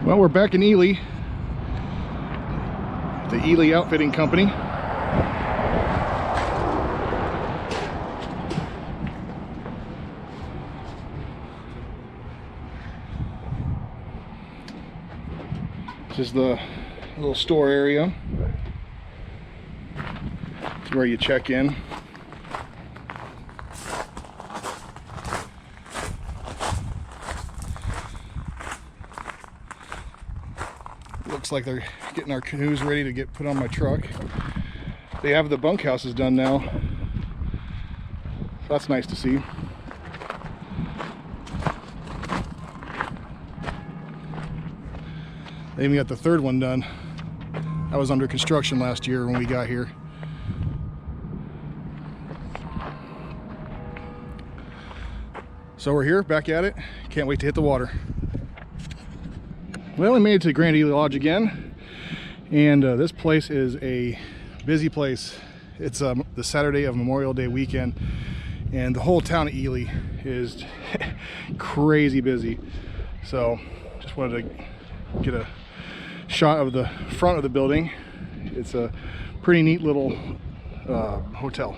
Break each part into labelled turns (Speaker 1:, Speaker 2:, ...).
Speaker 1: Well, we're back in Ely, the Ely Outfitting Company. This is the little store area. This is where you check in. Looks like they're getting our canoes ready to get put on my truck. They have the bunkhouses done now. That's nice to see. They even got the third one done. That was under construction last year when we got here. So we're here, back at it. Can't wait to hit the water. Well, we made it to Grand Ely Lodge again, and this place is a busy place. It's the Saturday of Memorial Day weekend, and the whole town of Ely is crazy busy. So just wanted to get a shot of the front of the building. It's a pretty neat little hotel.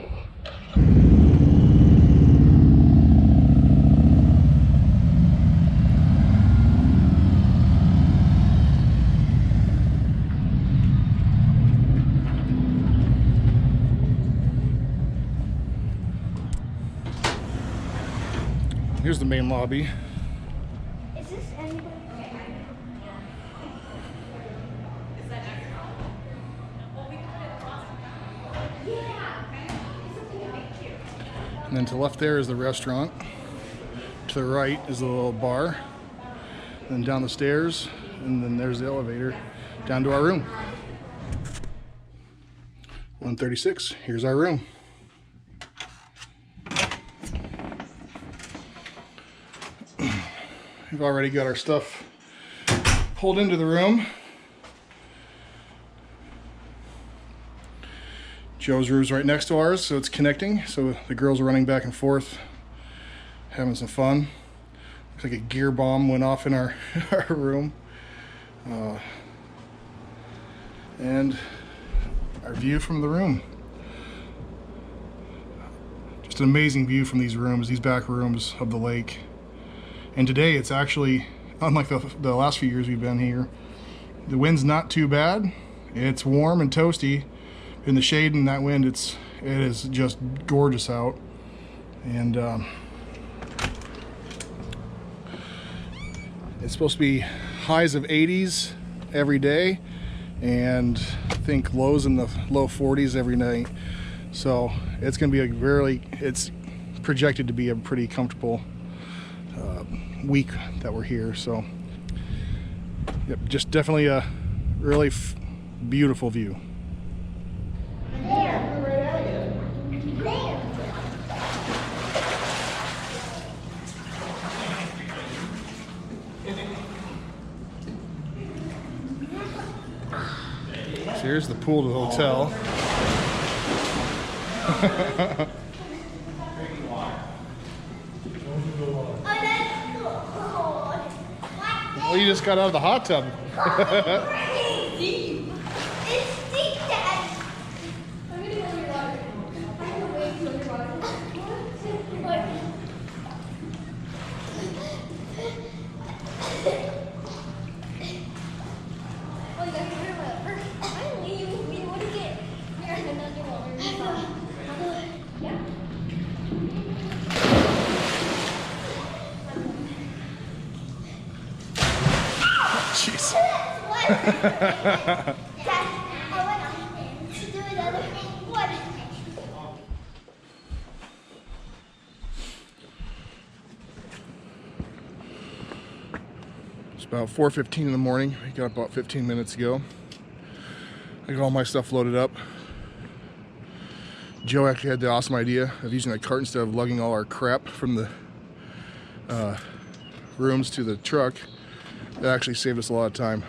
Speaker 1: Here's the main lobby.
Speaker 2: Is this anybody?
Speaker 1: And then to the left there is the restaurant. To the right is the little bar. And then down the stairs, and then there's the elevator down to our room. 136, here's our room. We've already got our stuff pulled into the room. Joe's room's right next to ours, so it's connecting. So the girls are running back and forth, having some fun. Looks like a gear bomb went off in our, our room. And our view from the room. Just an amazing view from these rooms, these back rooms of the lake. And today it's actually, unlike the last few years we've been here, the wind's not too bad. It's warm and toasty. In the shade and that wind, it is just gorgeous out. And it's supposed to be highs of 80s every day, and I think lows in the low 40s every night. So it's going to be it's projected to be a pretty comfortable week that we're here. So yep, just definitely a really beautiful view. So here's the pool to the hotel. Well, you just got out of the hot tub.
Speaker 2: Crazy! It's deep, Dad! I'm gonna go in your water. I'm gonna wait till your water. Oh, you got your water. Finally, we want to get here another water. Yeah.
Speaker 1: Jeez.
Speaker 2: Dad, I want to do another one.
Speaker 1: It's about 4:15 in the morning. We got up about 15 minutes ago. I got all my stuff loaded up. Joe actually had the awesome idea of using a cart instead of lugging all our crap from the rooms to the truck. That actually saved us a lot of time.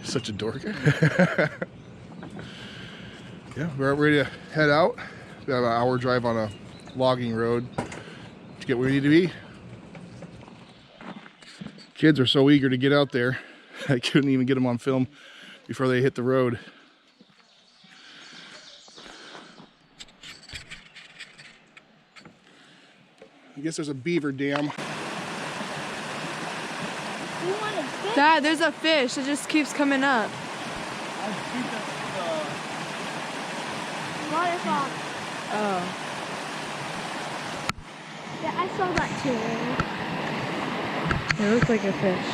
Speaker 1: Such a dork. Yeah, we're ready to head out. We have an hour drive on a logging road to get where we need to be. Kids are so eager to get out there. I couldn't even get them on film before they hit the road. I guess there's a beaver dam.
Speaker 3: Dad, there's a fish. It just keeps coming up.
Speaker 1: I think that's
Speaker 2: Waterfall.
Speaker 3: Oh.
Speaker 2: Yeah, I saw that too.
Speaker 3: It looks like a fish.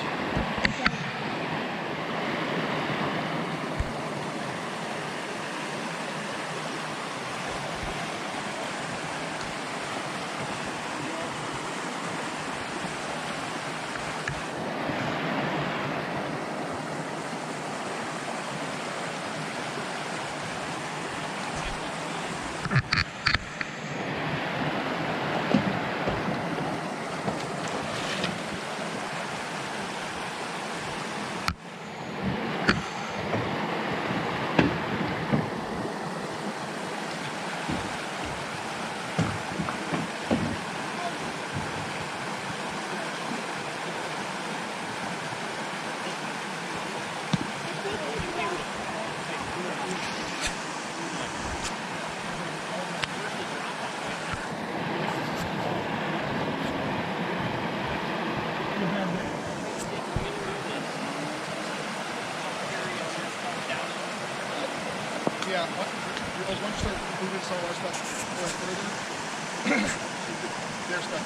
Speaker 1: Yeah, once you start moving some of our stuff further, their stuff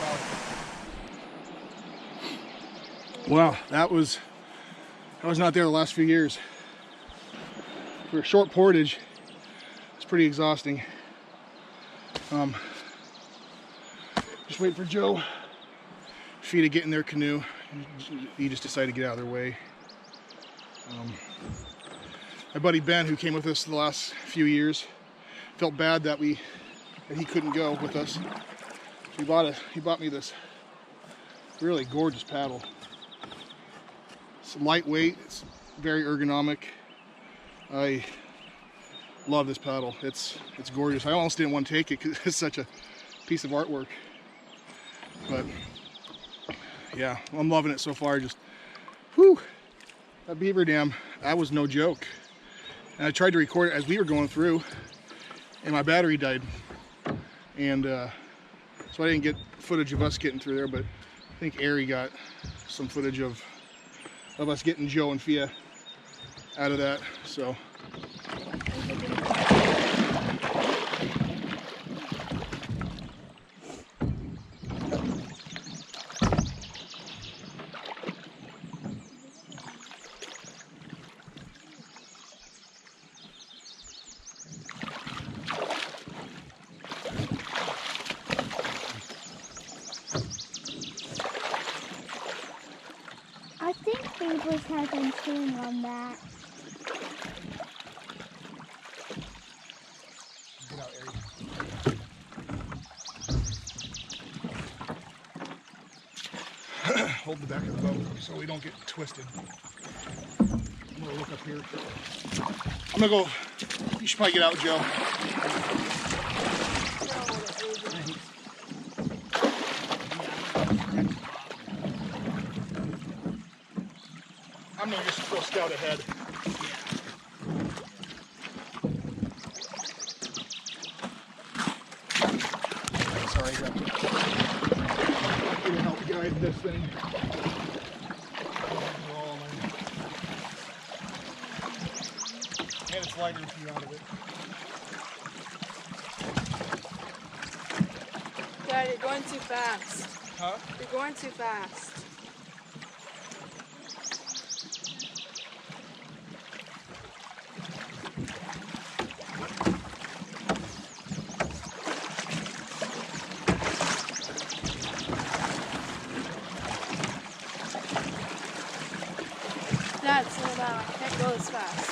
Speaker 1: out. Wow, that was not there the last few years. For a short portage, it's pretty exhausting. Just waiting for Joe, Fee to get in their canoe. He just decided to get out of their way. My buddy Ben, who came with us the last few years, felt bad that he couldn't go with us. So he bought me this really gorgeous paddle. It's lightweight, it's very ergonomic. I love this paddle. It's gorgeous. I almost didn't want to take it because it's such a piece of artwork. But yeah, I'm loving it so far. Just whew, that beaver dam, that was no joke. And I tried to record it as we were going through, and my battery died. And so I didn't get footage of us getting through there, but I think Ari got some footage of us getting Joe and Fia out of that. So
Speaker 2: I think Beavers have been chewing on that.
Speaker 1: get out, Ari. Hold the back of the boat so we don't get twisted. I'm gonna look up here. I'm gonna go. You should probably get out, Joe. I'm gonna just go scout ahead. Sorry, I'm gonna help guide this thing. And it's lighter if you're out of it.
Speaker 3: Dad, you're going too fast.
Speaker 1: Huh?
Speaker 3: You're going too fast. Dad, slow down. I can't go as fast.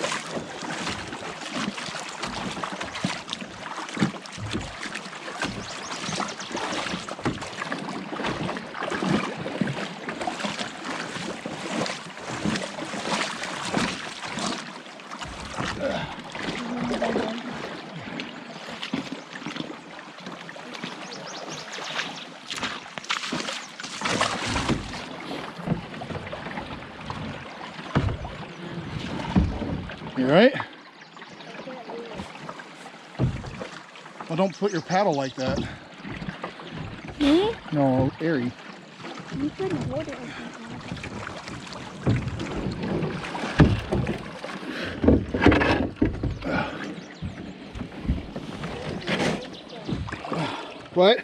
Speaker 1: You right? Well, don't put your paddle like that.
Speaker 2: Me?
Speaker 1: No, Ari.
Speaker 2: You couldn't hold it like
Speaker 1: What?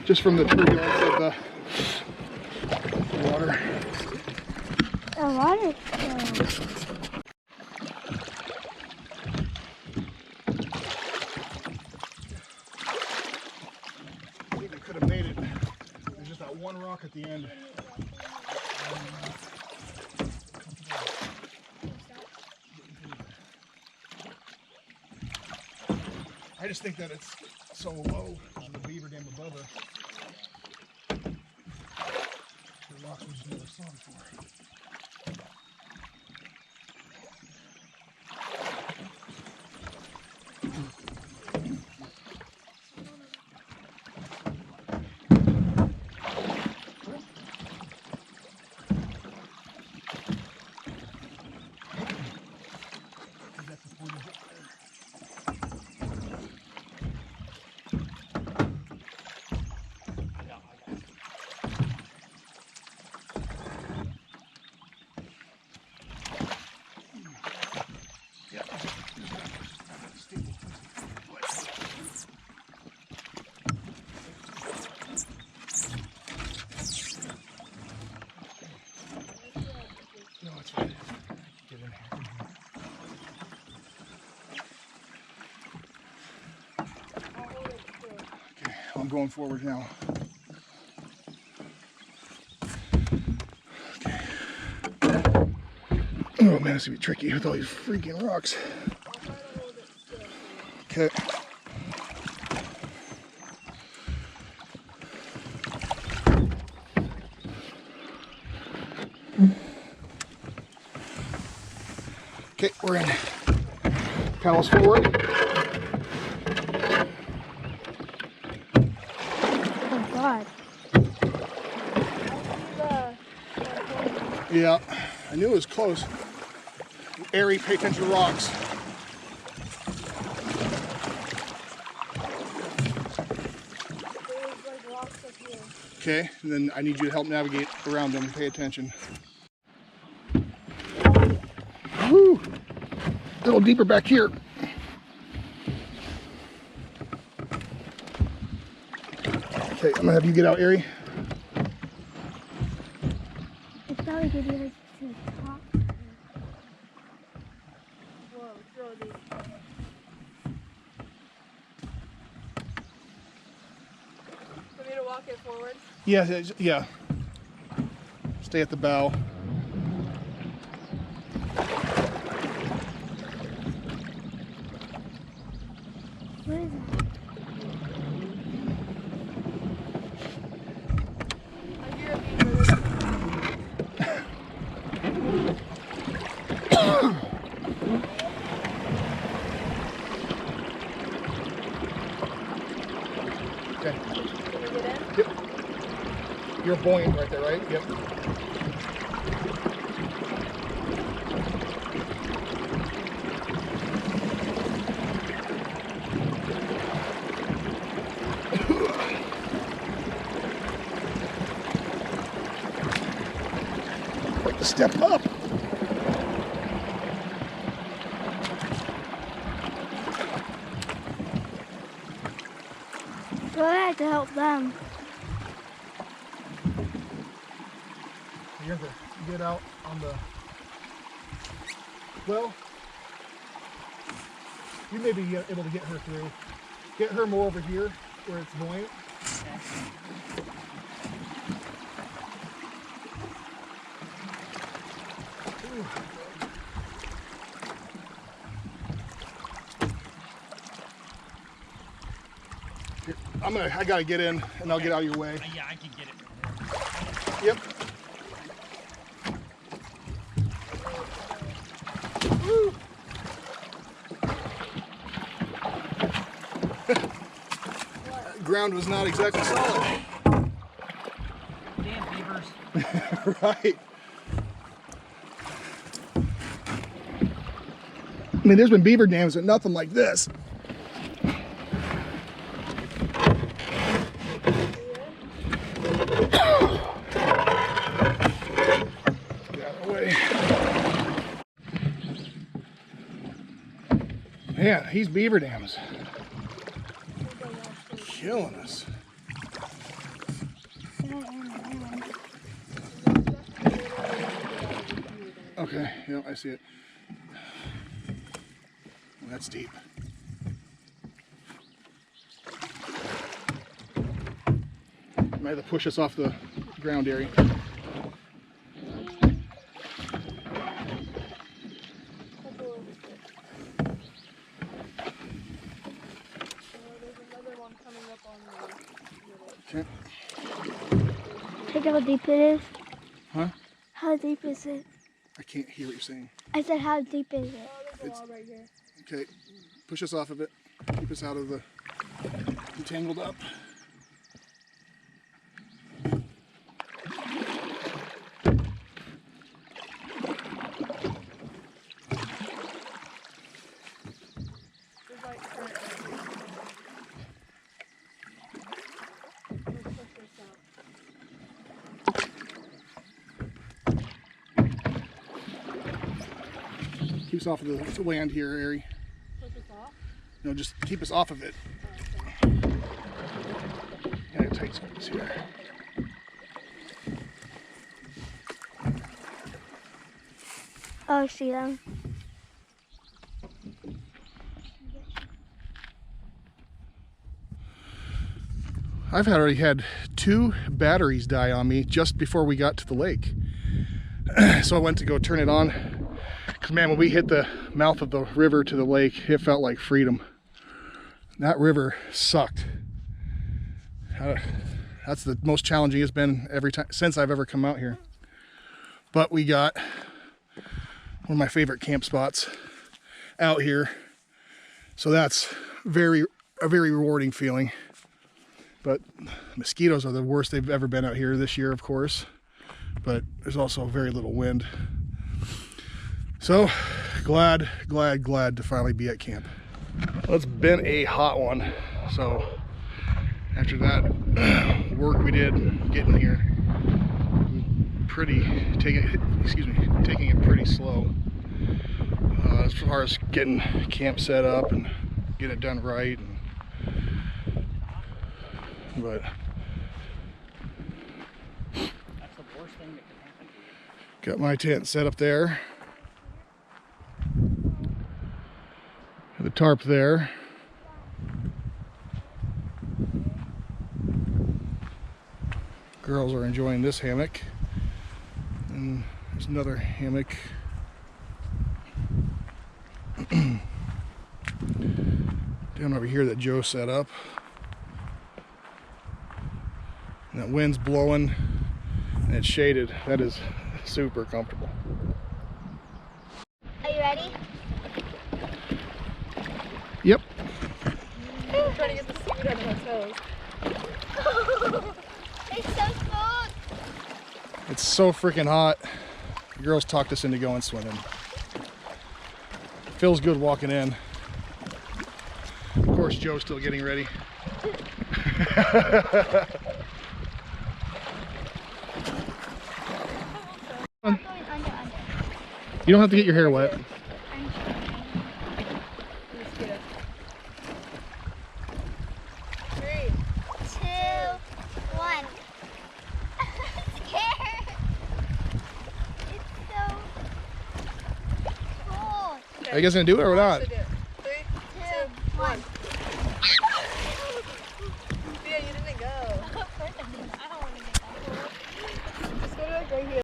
Speaker 1: Just from the turbulence of the water.
Speaker 2: the water.
Speaker 1: I think we could have made it. There's just that one rock at the end. I just think that it's so low on the beaver dam above us. The rocks we just never saw before. No, it's fine. Get in here. Okay, I'm going forward now. Okay. Oh man, it's gonna be tricky with all these freaking rocks. Okay. Okay, we're in. Paddles forward.
Speaker 2: Oh God.
Speaker 1: Yeah, I knew it was close. Ari, pay attention to rocks. Okay, and then I need you to help navigate around them and pay attention. Woo! A little deeper back here. Okay, I'm gonna have you get out, Ari.
Speaker 2: It's probably good to to the top.
Speaker 3: Whoa, it's really deep. For me to walk it forward?
Speaker 1: Yeah, yeah. Stay at the bow.
Speaker 2: What is that?
Speaker 3: I hear it being really
Speaker 1: Okay.
Speaker 3: Can we get in?
Speaker 1: Yep. You're buoyant right there, right? Yep. Step up.
Speaker 2: Go ahead to help them.
Speaker 1: You have to get out on the. Well, you may be able to get her through. Get her more over here where it's buoyant. Ooh. Here, I gotta get in and I'll get out of your way.
Speaker 4: Yeah, I can get it.
Speaker 1: Yep. Woo. Ground was not exactly solid.
Speaker 4: Damn beavers.
Speaker 1: Right. I mean, there's been beaver dams, but nothing like this. Man, these beaver dams killing us. Okay, yeah, I see it. Well, that's deep. Might have to push us off the ground area. Okay.
Speaker 2: Check how deep it is.
Speaker 1: Huh?
Speaker 2: How deep is it?
Speaker 1: I can't hear what you're saying.
Speaker 2: I said, how deep is it?
Speaker 1: It's, okay, push us off of it. Keep us out of the entangled up. Keep us off of the land here, Ari.
Speaker 3: Push us off?
Speaker 1: No, just keep us off of it. Yeah, tight squeeze here.
Speaker 2: Oh, I see them.
Speaker 1: I've already had 2 batteries die on me just before we got to the lake. So I went to go turn it on. Because man, when we hit the mouth of the river to the lake, it felt like freedom. That river sucked. That's the most challenging it's been every time since I've ever come out here. But we got one of my favorite camp spots out here. So that's a very rewarding feeling. But mosquitoes are the worst they've ever been out here this year, of course. But there's also very little wind. So glad to finally be at camp. Well, it's been a hot one. So after that work we did getting here, taking it pretty slow as far as getting camp set up and getting it done right. But
Speaker 4: That's the worst thing that can happen to you.
Speaker 1: got my tent set up there. The tarp there. Girls are enjoying this hammock. And there's another hammock. Down over here that Joe set up. And that wind's blowing and it's shaded. That is super comfortable.
Speaker 2: Are you ready?
Speaker 1: Yep.
Speaker 3: I'm trying to get the seaweed out of my toes.
Speaker 2: It's so smooth.
Speaker 1: It's so freaking hot. The girls talked us into going swimming. Feels good walking in. Of course, Joe's still getting ready.
Speaker 2: I'm going under.
Speaker 1: You don't have to get your hair wet.
Speaker 3: Mosquito. 3.
Speaker 2: 2, 1. I'm scared. It's so cold.
Speaker 1: Are you guys gonna do it or not?
Speaker 3: 3, 2, 1. Yeah, you didn't go.
Speaker 2: I don't want to get that.
Speaker 3: Just go to like right here.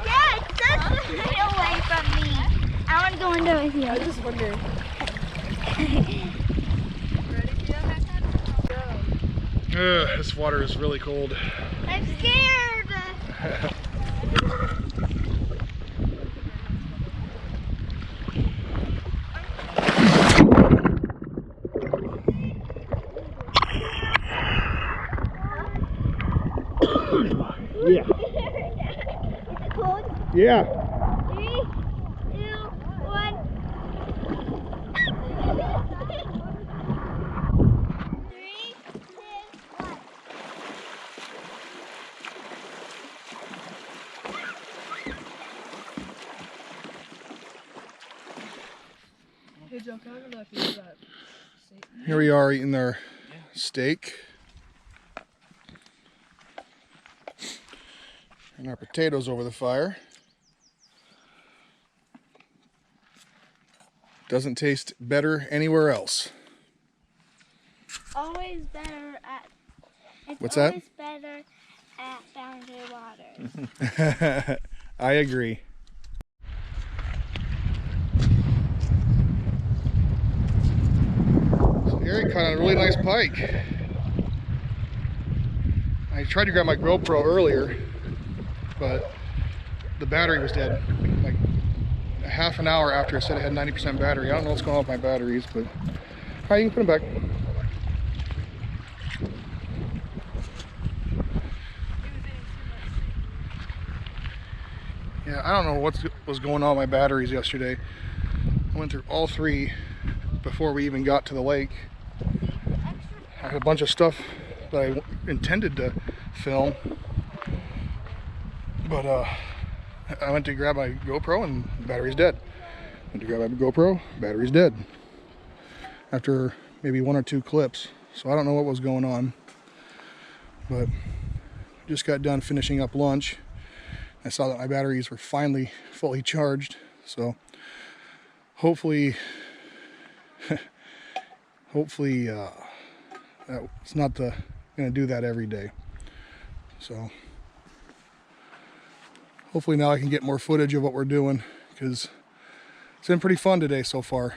Speaker 2: Yeah, it's so get away from me. I want to go under with you.
Speaker 3: I was just wondering. Ready for your haircut? Go.
Speaker 1: This water is really cold.
Speaker 2: I'm scared.
Speaker 1: Yeah.
Speaker 2: Is it cold?
Speaker 1: Yeah.
Speaker 2: 3, 2, 1.
Speaker 3: Hey Joe, can I have a piece of that?
Speaker 1: Here we are eating our steak and our potatoes over the fire. Doesn't taste better anywhere else.
Speaker 2: Always better at. It's
Speaker 1: What's that?
Speaker 2: always better at Boundary Waters.
Speaker 1: I agree. So Eric caught a really nice pike. I tried to grab my GoPro earlier, but the battery was dead. Like a half an hour after it said it had 90% battery. I don't know what's going on with my batteries, but all right, you can put them back. Yeah, I don't know what was going on with my batteries yesterday. I went through all three before we even got to the lake. I had a bunch of stuff that I intended to film, but I went to grab my GoPro and the battery's dead. Went to grab my GoPro, battery's dead. After maybe 1 or 2 clips. So I don't know what was going on, but just got done finishing up lunch. I saw that my batteries were finally fully charged, so hopefully it's not going to do that every day. So hopefully now I can get more footage of what we're doing, because it's been pretty fun today so far.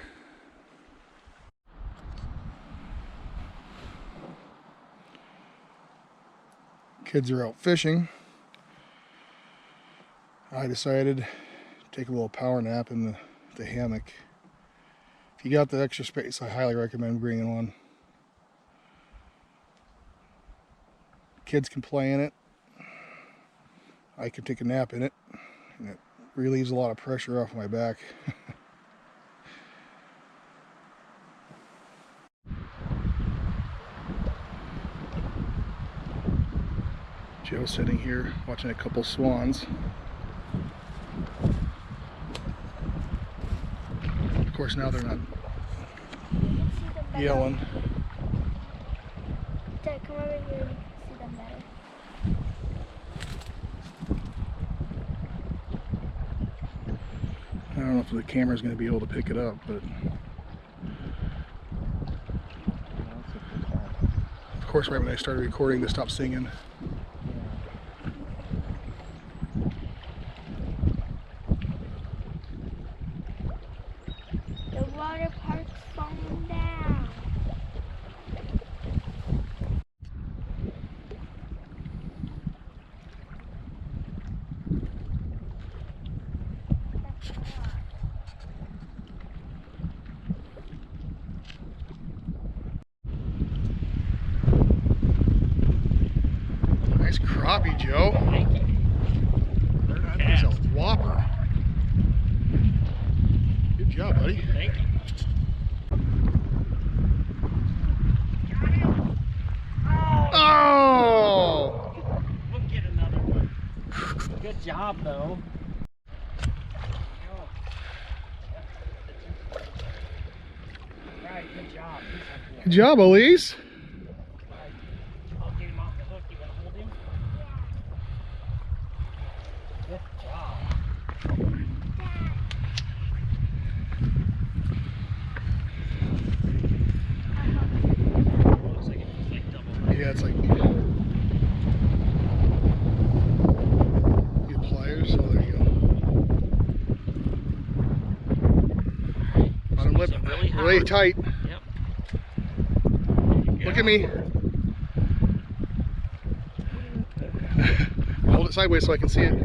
Speaker 1: Kids are out fishing. I decided to take a little power nap in the hammock. If you got the extra space, I highly recommend bringing one. Kids can play in it. I can take a nap in it, and it relieves a lot of pressure off my back. Joe's sitting here watching a couple swans. Of course, now they're not yelling.
Speaker 2: Dad, come over here and see them better.
Speaker 1: I don't know if the camera's going to be able to pick it up, but of course, right when I started recording, they stopped singing.
Speaker 2: The water park's falling down.
Speaker 1: Nice crappie, Joe. That is a whopper. Good job, buddy.
Speaker 4: Thank you.
Speaker 1: Oh!
Speaker 4: We'll get another one. Good job, though. Right, good job.
Speaker 1: Good job, Elise.
Speaker 4: I'll get him off the hook. You want to hold him? Good job. Looks like it's like double.
Speaker 1: Yeah, it's like these pliers. Oh, there you go. On a lip,
Speaker 4: Really
Speaker 1: really
Speaker 4: hard.
Speaker 1: tight.
Speaker 4: Yep.
Speaker 1: Look at me. Hold it sideways so I can see it.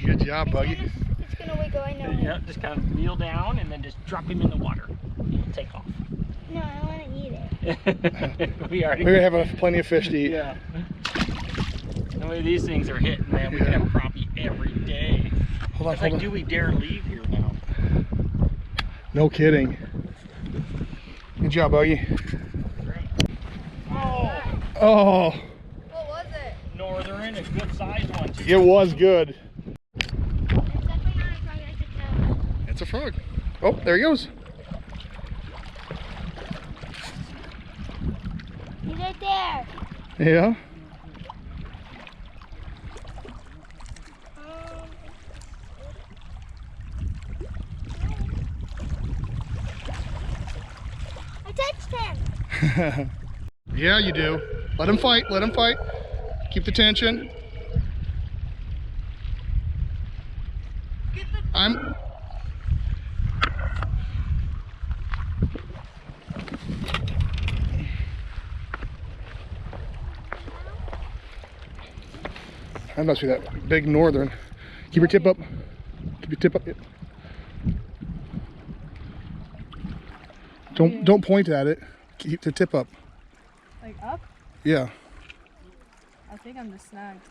Speaker 1: Good job, Buggy.
Speaker 2: It's gonna wiggle, I know.
Speaker 4: Yep, just kind of kneel down and then just drop him in the water. He'll take off.
Speaker 2: No, I want to eat it.
Speaker 4: We already.
Speaker 1: We're gonna have plenty of fish to eat.
Speaker 4: Yeah. The way these things are hitting, man, we
Speaker 1: Yeah.
Speaker 4: can have crappie every day.
Speaker 1: Hold on,
Speaker 4: It's
Speaker 1: hold
Speaker 4: like,
Speaker 1: on.
Speaker 4: do we dare leave here now?
Speaker 1: No kidding. Good job, Buggy.
Speaker 4: Oh,
Speaker 1: Oh,
Speaker 3: What was it?
Speaker 4: northern, a good sized one too.
Speaker 1: it was good.
Speaker 2: It's definitely not a frog, I could tell.
Speaker 1: It's a frog. Oh, there he goes.
Speaker 2: He's right there.
Speaker 1: Yeah.
Speaker 2: I touched him.
Speaker 1: Yeah, you do. Let him fight. Let him fight. Keep the tension. I'm. That must be that big northern. Keep your tip up. Keep your tip up. Yep. Don't point at it. Keep the tip up.
Speaker 3: Like up?
Speaker 1: Yeah.
Speaker 3: I think I'm just snagged.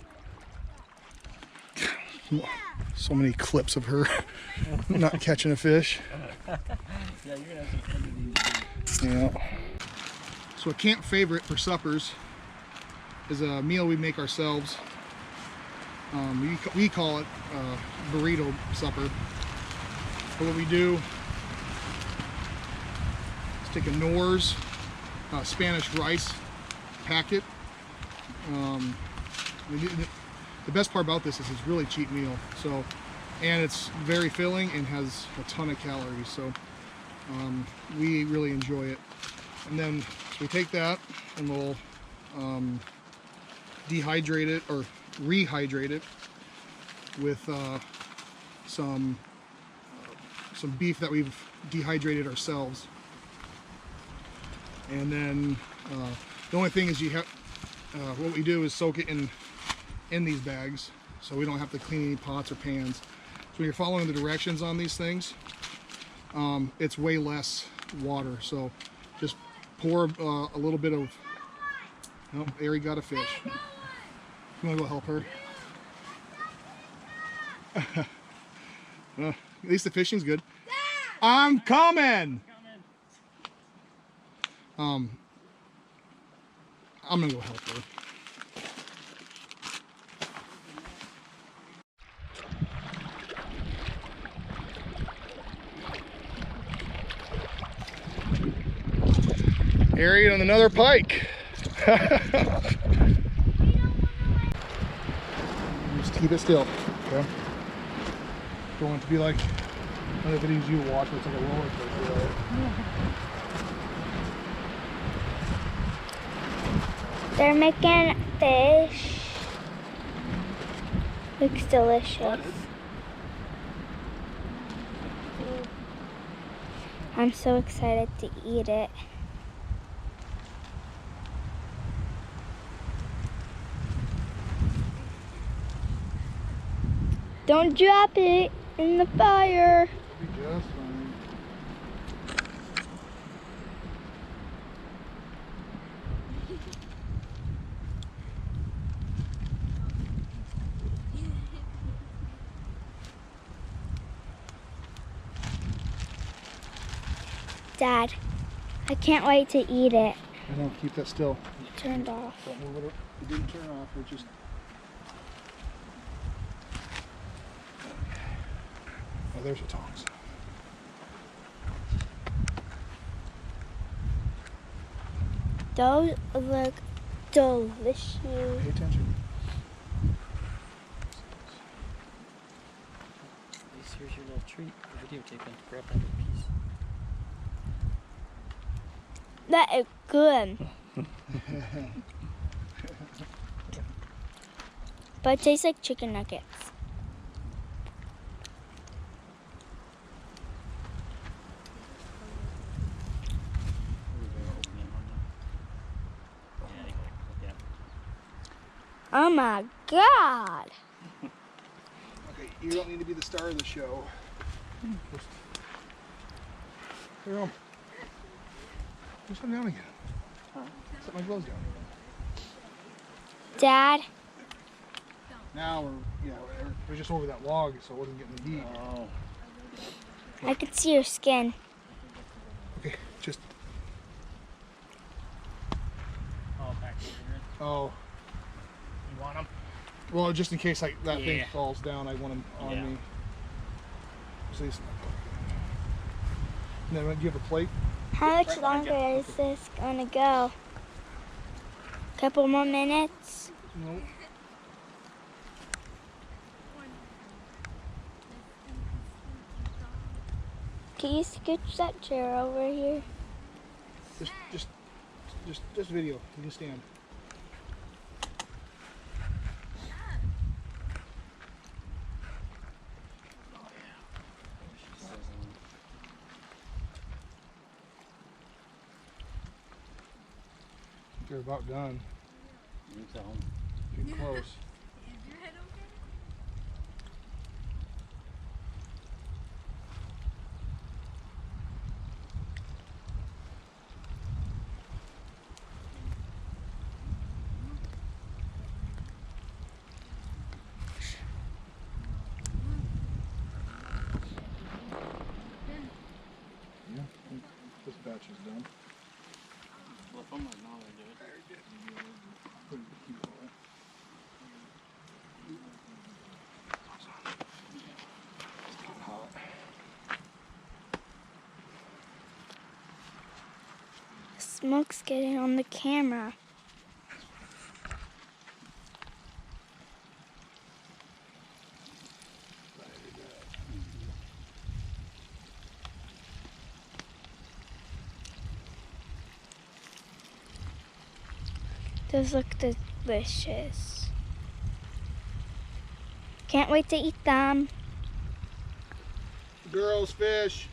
Speaker 1: So many clips of her not catching a fish.
Speaker 4: Yeah, you're gonna have to find these.
Speaker 1: Yeah. So a camp favorite for suppers is a meal we make ourselves. We call it burrito supper. But what we do is take a Knorr's Spanish rice packet. The best part about this is it's a really cheap meal. So, and it's very filling and has a ton of calories. So we really enjoy it. And then so we take that and we'll dehydrate it or rehydrate it with some beef that we've dehydrated ourselves. And then the only thing is you have what we do is soak it in these bags so we don't have to clean any pots or pans. So when you're following the directions on these things, it's way less water. So just pour a little bit of, oh, Ari got a fish. You wanna go help her? At least the fishing's good. I'm coming! I'm gonna go help her. Ari on another pike. Just keep it still. Okay. Don't want it to be like one of the videos you watch where it's like a roller coaster, right?
Speaker 2: They're making fish. Looks delicious. I'm so excited to eat it. Don't drop it in the fire.
Speaker 1: It'll be just fine.
Speaker 2: Dad, I can't wait to eat it.
Speaker 1: I know, keep that still.
Speaker 2: Turned off.
Speaker 1: Don't move it. It didn't turn off. It just. Oh, there's the tongs.
Speaker 2: Those look delicious.
Speaker 1: Pay attention.
Speaker 4: Here's your little treat. Videotaping. Grab that little piece.
Speaker 2: That is good. But it tastes like chicken nuggets. Oh my God.
Speaker 1: Okay, you don't need to be the star of the show. Just, here, put them down again. Set my gloves down.
Speaker 2: Dad,
Speaker 1: Now we're just over that log, so it wasn't getting the heat.
Speaker 4: Oh.
Speaker 2: I could see your skin.
Speaker 1: Okay, just.
Speaker 4: Oh, back here.
Speaker 1: Oh,
Speaker 4: You want them?
Speaker 1: well, just in case that thing
Speaker 4: Yeah.
Speaker 1: falls down, I want them on
Speaker 4: Yeah.
Speaker 1: me. Just these- And then do you have a plate?
Speaker 2: How much longer is this gonna go? Couple more minutes?
Speaker 1: No.
Speaker 2: Can you scooch that chair over here?
Speaker 1: Just video. You can stand. You're about done. Getting close. Yeah, this batch is done.
Speaker 4: Well, from my knowledge, dude.
Speaker 2: Smoke's getting on the camera. Those look delicious. Can't wait to eat them.
Speaker 1: Girls, fish.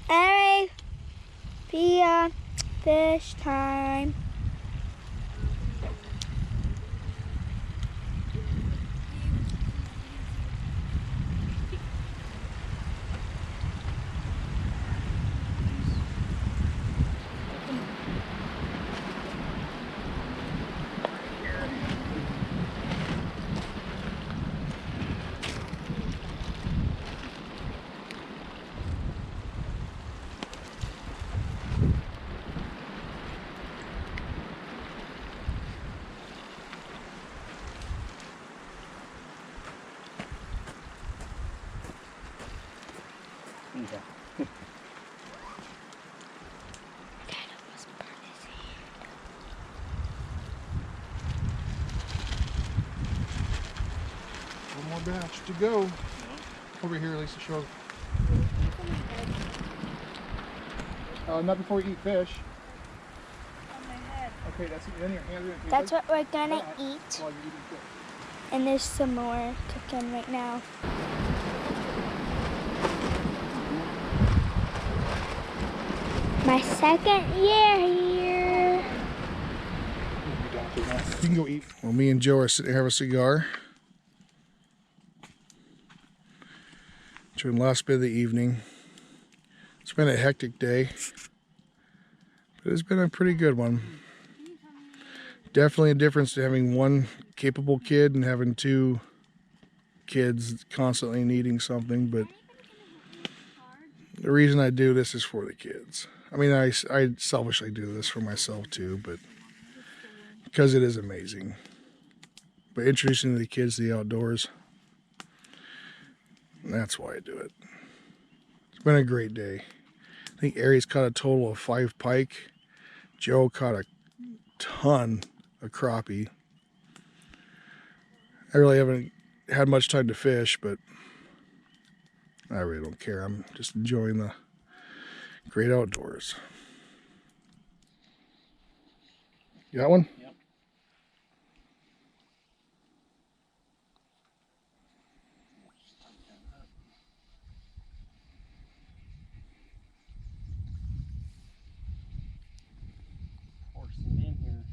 Speaker 2: Alright, Pia, fish time.
Speaker 4: Okay.
Speaker 1: One more batch to go. Over here, Lisa, show. Not before we eat fish.
Speaker 3: On my head.
Speaker 1: Okay, that's it. Then your hands are gonna
Speaker 2: That's what we're gonna
Speaker 1: that
Speaker 2: eat.
Speaker 1: while you're eating fish.
Speaker 2: And there's some more cooking right now. My second year here.
Speaker 1: You can go eat. Well, me and Joe are sitting here, have a cigar. During the last bit of the evening. It's been a hectic day, but it's been a pretty good one. Definitely a difference to having one capable kid and having two kids constantly needing something, but the reason I do this is for the kids. I mean, I selfishly do this for myself too, but because it is amazing. But introducing the kids to the outdoors, that's why I do it. It's been a great day. I think Aries caught a total of 5 pike. Joe caught a ton of crappie. I really haven't had much time to fish, but I really don't care. I'm just enjoying the great outdoors. You got one?
Speaker 4: Yep. Force them in here.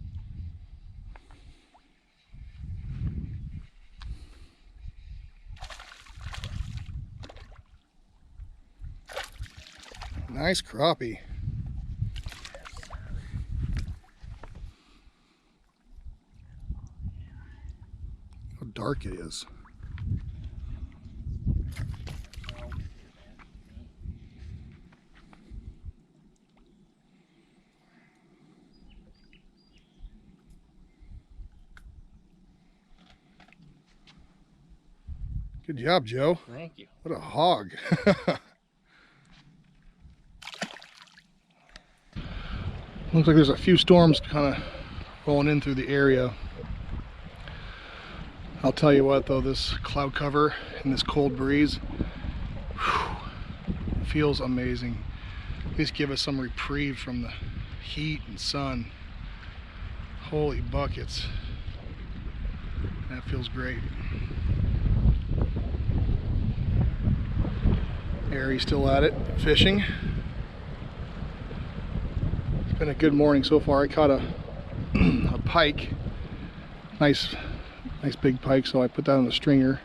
Speaker 1: Nice crappie. How dark it is. Good job, Joe.
Speaker 4: Thank you.
Speaker 1: What a hog. Looks like there's a few storms kind of rolling in through the area. I'll tell you what though, this cloud cover and this cold breeze, whew, feels amazing. At least give us some reprieve from the heat and sun. Holy buckets. That feels great. Harry's still at it, fishing. It's been a good morning so far. I caught a pike. Nice big pike, so I put that on the stringer.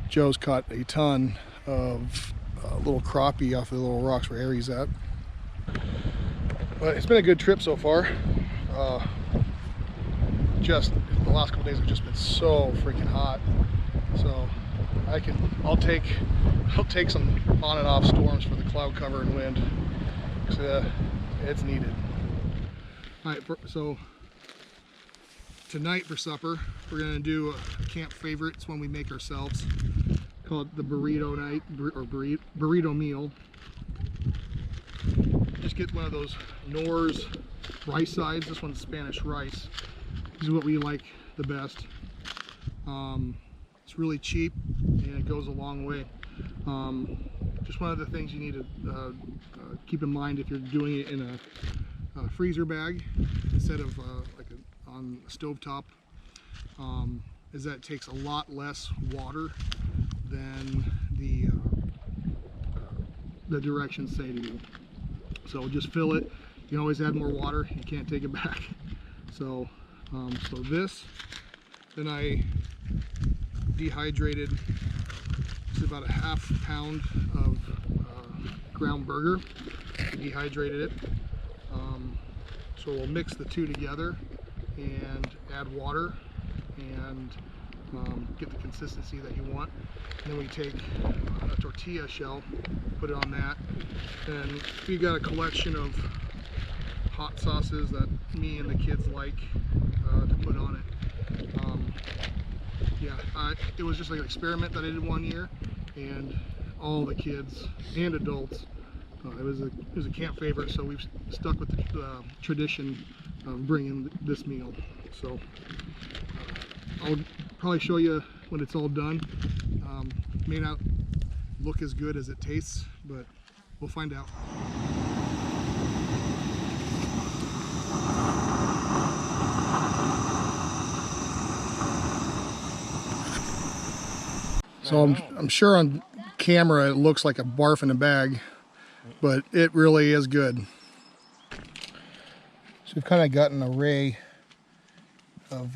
Speaker 1: Joe's caught a ton of little crappie off the little rocks where Harry's at. But it's been a good trip so far. Just the last couple days have just been so freaking hot. So I'll take some on and off storms for the cloud cover and wind. It's needed. All right, so tonight for supper we're gonna do a camp favorite. It's one we make ourselves. Call it the burrito night or burrito meal. Just get one of those Knorr's rice sides. This one's Spanish rice. This is what we like the best. It's really cheap and it goes a long way. Just one of the things you need to keep in mind if you're doing it in a freezer bag instead of on a stovetop, is that it takes a lot less water than the directions say to do. So just fill it. You can always add more water. You can't take it back. So this, then I dehydrated just about a half pound of ground burger. Dehydrated it. So we'll mix the two together and add water and get the consistency that you want. And then we take a tortilla shell, put it on that, and we got a collection of hot sauces that me and the kids like to put on it. It was just like an experiment that I did one year, and all the kids and adults, it was a camp favorite, so we've stuck with the tradition of bringing this meal. So I'll probably show you when it's all done. May not look as good as it tastes, but we'll find out. So I'm sure on camera it looks like a barf in a bag, but it really is good. So we've kind of got an array of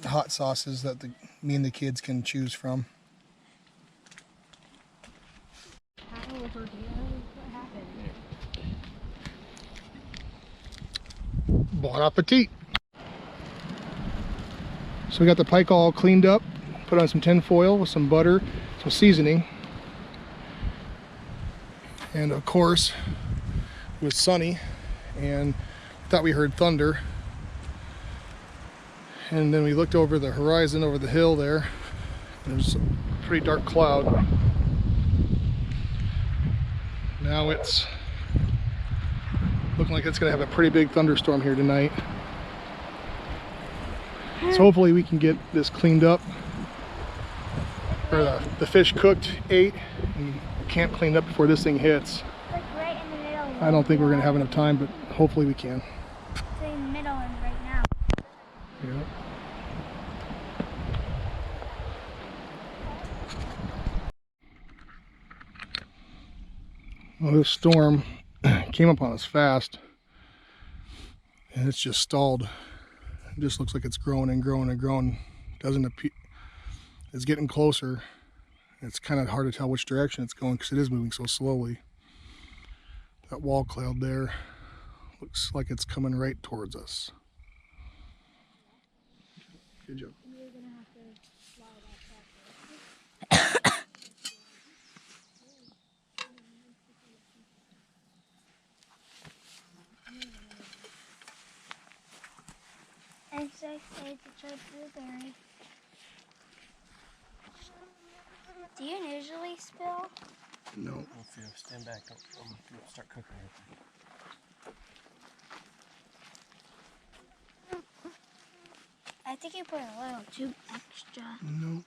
Speaker 1: hot sauces that me and the kids can choose from. Bon appetit! So we got the pike all cleaned up, put on some tin foil with some butter, some seasoning, and of course it was sunny and thought we heard thunder, and then we looked over the horizon over the hill there. There's a pretty dark cloud. Now it's looking like it's going to have a pretty big thunderstorm here tonight. So hopefully we can get this cleaned up, or the fish cooked, ate, and camp cleaned up before this thing hits.
Speaker 2: Like right in the middle.
Speaker 1: I don't think we're going to have enough time, but hopefully we can.
Speaker 2: It's in the middle and right now.
Speaker 1: Yeah. Well, this storm came up on us fast, and it's just stalled. It just looks like it's growing and growing and growing. Doesn't appear. It's getting closer. It's kind of hard to tell which direction it's going because it is moving so slowly. That wall cloud there looks like it's coming right towards us. Good job.
Speaker 2: I'm so excited to try blueberry. Do you usually spill?
Speaker 1: No.
Speaker 4: Stand back. Don't start cooking it.
Speaker 2: think you put a little too extra.
Speaker 1: No.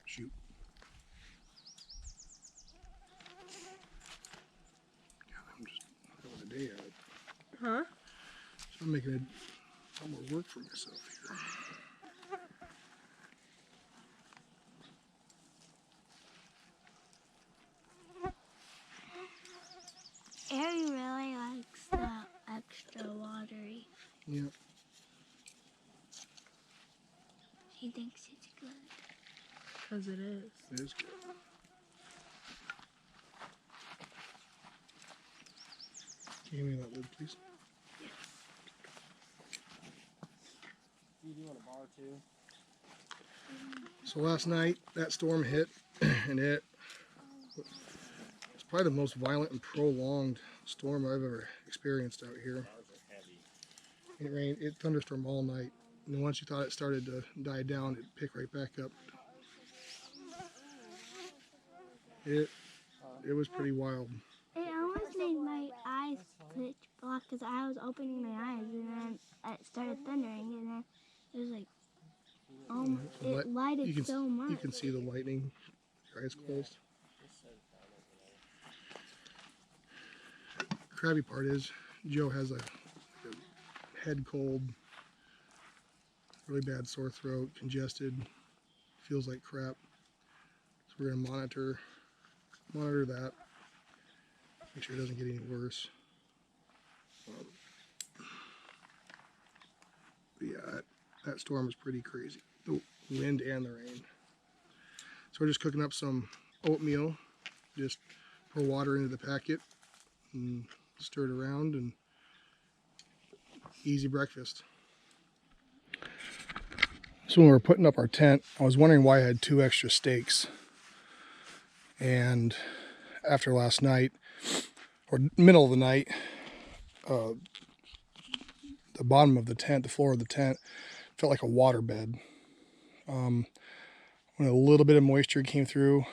Speaker 1: Shoot. God, I'm just having a day out.
Speaker 3: Huh?
Speaker 1: So I'm making it almost work for myself here.
Speaker 2: Ari really likes the extra watery.
Speaker 1: Yep.
Speaker 2: He thinks it's good.
Speaker 3: Because it is.
Speaker 1: It is good. Can you give me that lid, please?
Speaker 4: You do want a bar too?
Speaker 1: So last night, that storm hit, and it's probably the most violent and prolonged storm I've ever experienced out here.
Speaker 4: Bars are heavy.
Speaker 1: It rained, it thunderstormed all night, and then once you thought it started to die down, it picked right back up. It was pretty wild.
Speaker 2: It almost made my eyes pitch black because I was opening my eyes and then it started thundering and then it was like, it lighted so much.
Speaker 1: You can see the lightning with your eyes closed. Crabby part is Joe has a head cold, really bad sore throat, congested, feels like crap. So we're gonna monitor that, make sure it doesn't get any worse. But yeah, that storm was pretty crazy, the wind and the rain. So we're just cooking up some oatmeal, just pour water into the packet and stir it around, and easy breakfast. So when we were putting up our tent, I was wondering why I had 2 extra stakes. And after last night, or middle of the night, the bottom of the tent, the floor of the tent, felt like a water bed. When a little bit of moisture came through,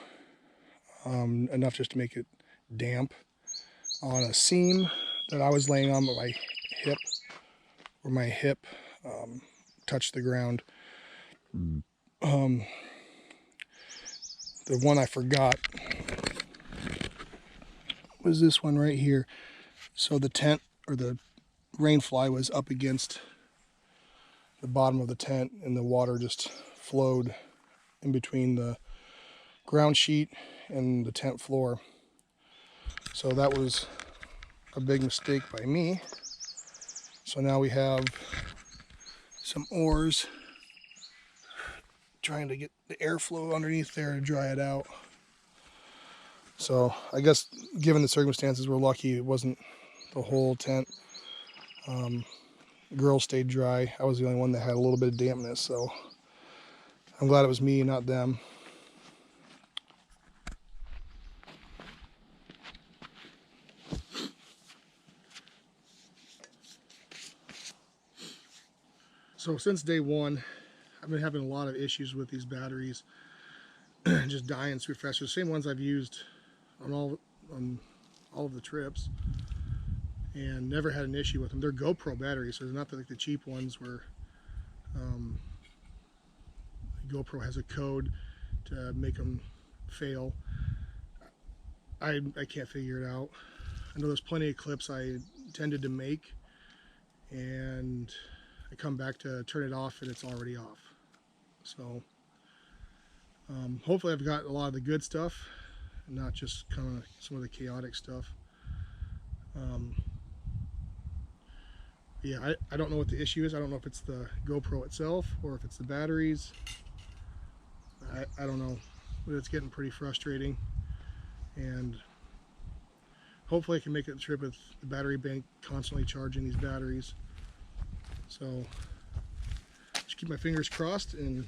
Speaker 1: enough just to make it damp, on a seam that I was laying on my hip, where my hip touched the ground. The one I forgot was this one right here. So the tent, or the rain fly, was up against the bottom of the tent, and the water just flowed in between the ground sheet and the tent floor. So that was a big mistake by me. So now we have some oars, trying to get the airflow underneath there to dry it out. So I guess given the circumstances, we're lucky it wasn't the whole tent. The girls stayed dry. I was the only one that had a little bit of dampness, so I'm glad it was me, not them. So since day one, I've been having a lot of issues with these batteries just dying super fast. The same ones I've used on all of the trips, and never had an issue with them. They're GoPro batteries, so they're not like the cheap ones where GoPro has a code to make them fail. I can't figure it out. I know there's plenty of clips I intended to make, and I come back to turn it off and it's already off. So hopefully I've got a lot of the good stuff and not just kind of some of the chaotic stuff. Yeah, I don't know what the issue is. I don't know if it's the GoPro itself or if it's the batteries. I don't know, but it's getting pretty frustrating, and hopefully I can make it the trip with the battery bank constantly charging these batteries. So just keep my fingers crossed and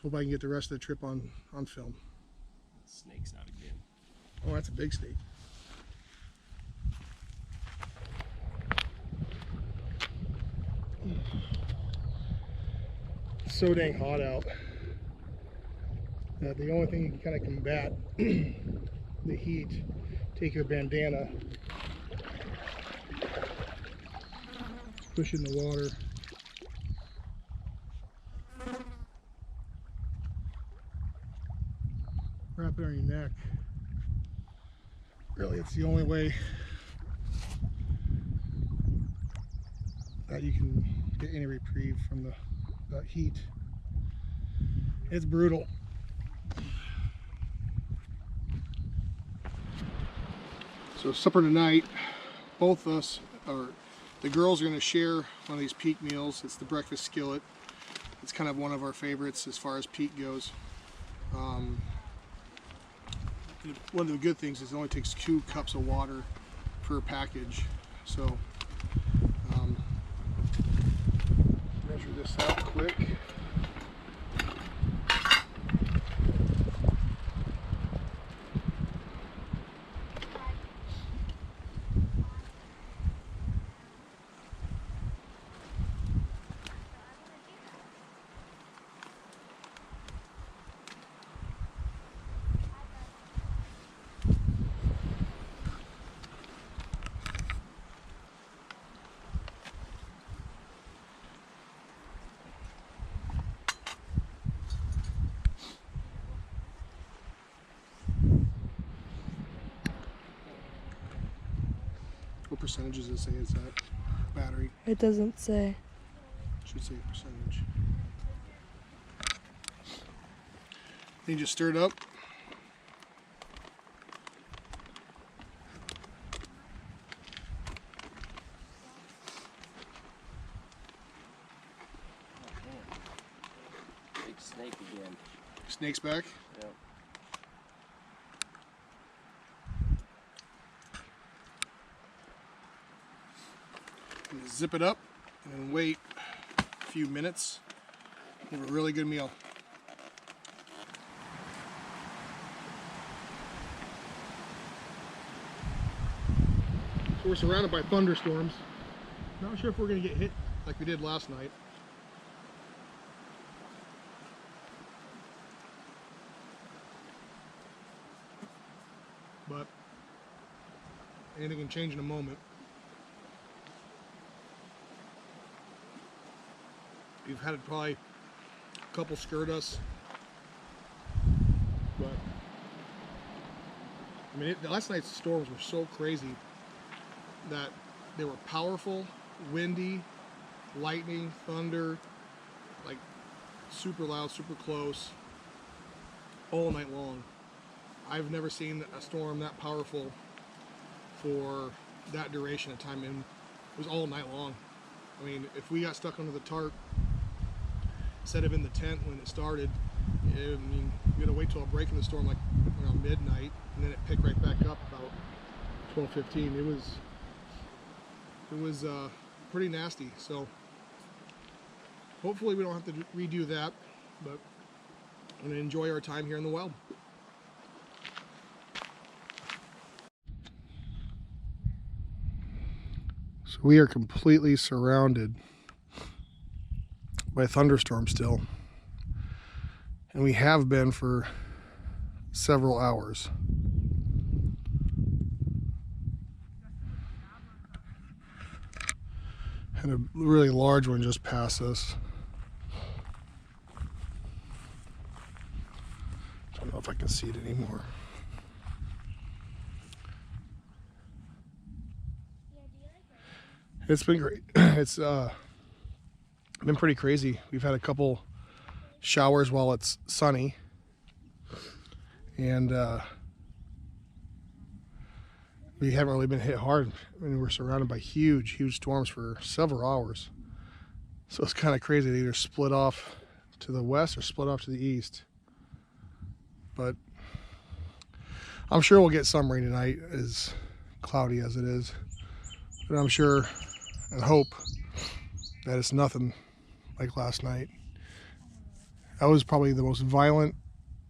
Speaker 1: hope I can get the rest of the trip on film.
Speaker 4: Snake's out again.
Speaker 1: Oh, that's a big snake. It's so dang hot out that the only thing you can kind of combat the heat, take your bandana push it in the water. Wrap it on your neck. Really, it's the only way that you can get any reprieve from the heat. It's brutal. So supper tonight, both of us, or the girls, are going to share one of these Peak meals. It's the breakfast skillet. It's kind of one of our favorites as far as Peak goes. One of the good things is it only takes 2 cups of water per package. So measure this out quick. What percentage does it say is that battery?
Speaker 3: It doesn't say.
Speaker 1: Should say percentage. Then you just stir it up.
Speaker 4: Big snake again.
Speaker 1: Snake's back.
Speaker 4: Yep.
Speaker 1: And zip it up and then wait a few minutes. Have a really good meal. So we're surrounded by thunderstorms. Not sure if we're going to get hit like we did last night. But anything can change in a moment. We've had probably a couple skirt us, but I mean, last night's storms were so crazy that they were powerful, windy, lightning, thunder, like super loud, super close, all night long. I've never seen a storm that powerful for that duration of time, and it was all night long. I mean, if we got stuck under the tarp instead of in the tent when it started, I mean, we had to wait till a break in the storm, like around midnight, and then it picked right back up about 12:15. It was pretty nasty. So hopefully we don't have to redo that, but I'm gonna enjoy our time here in the wild. So we are completely surrounded by thunderstorms still, and we have been for several hours. And a really large one just passed us. I don't know if I can see it anymore. It's been great. It's been pretty crazy. We've had a couple showers while it's sunny, and we haven't really been hit hard. I mean, we're surrounded by huge storms for several hours. So it's kind of crazy. They either split off to the west or split off to the east. But I'm sure we'll get some rain tonight, as cloudy as it is. But I'm sure and hope that it's nothing like last night. That was probably the most violent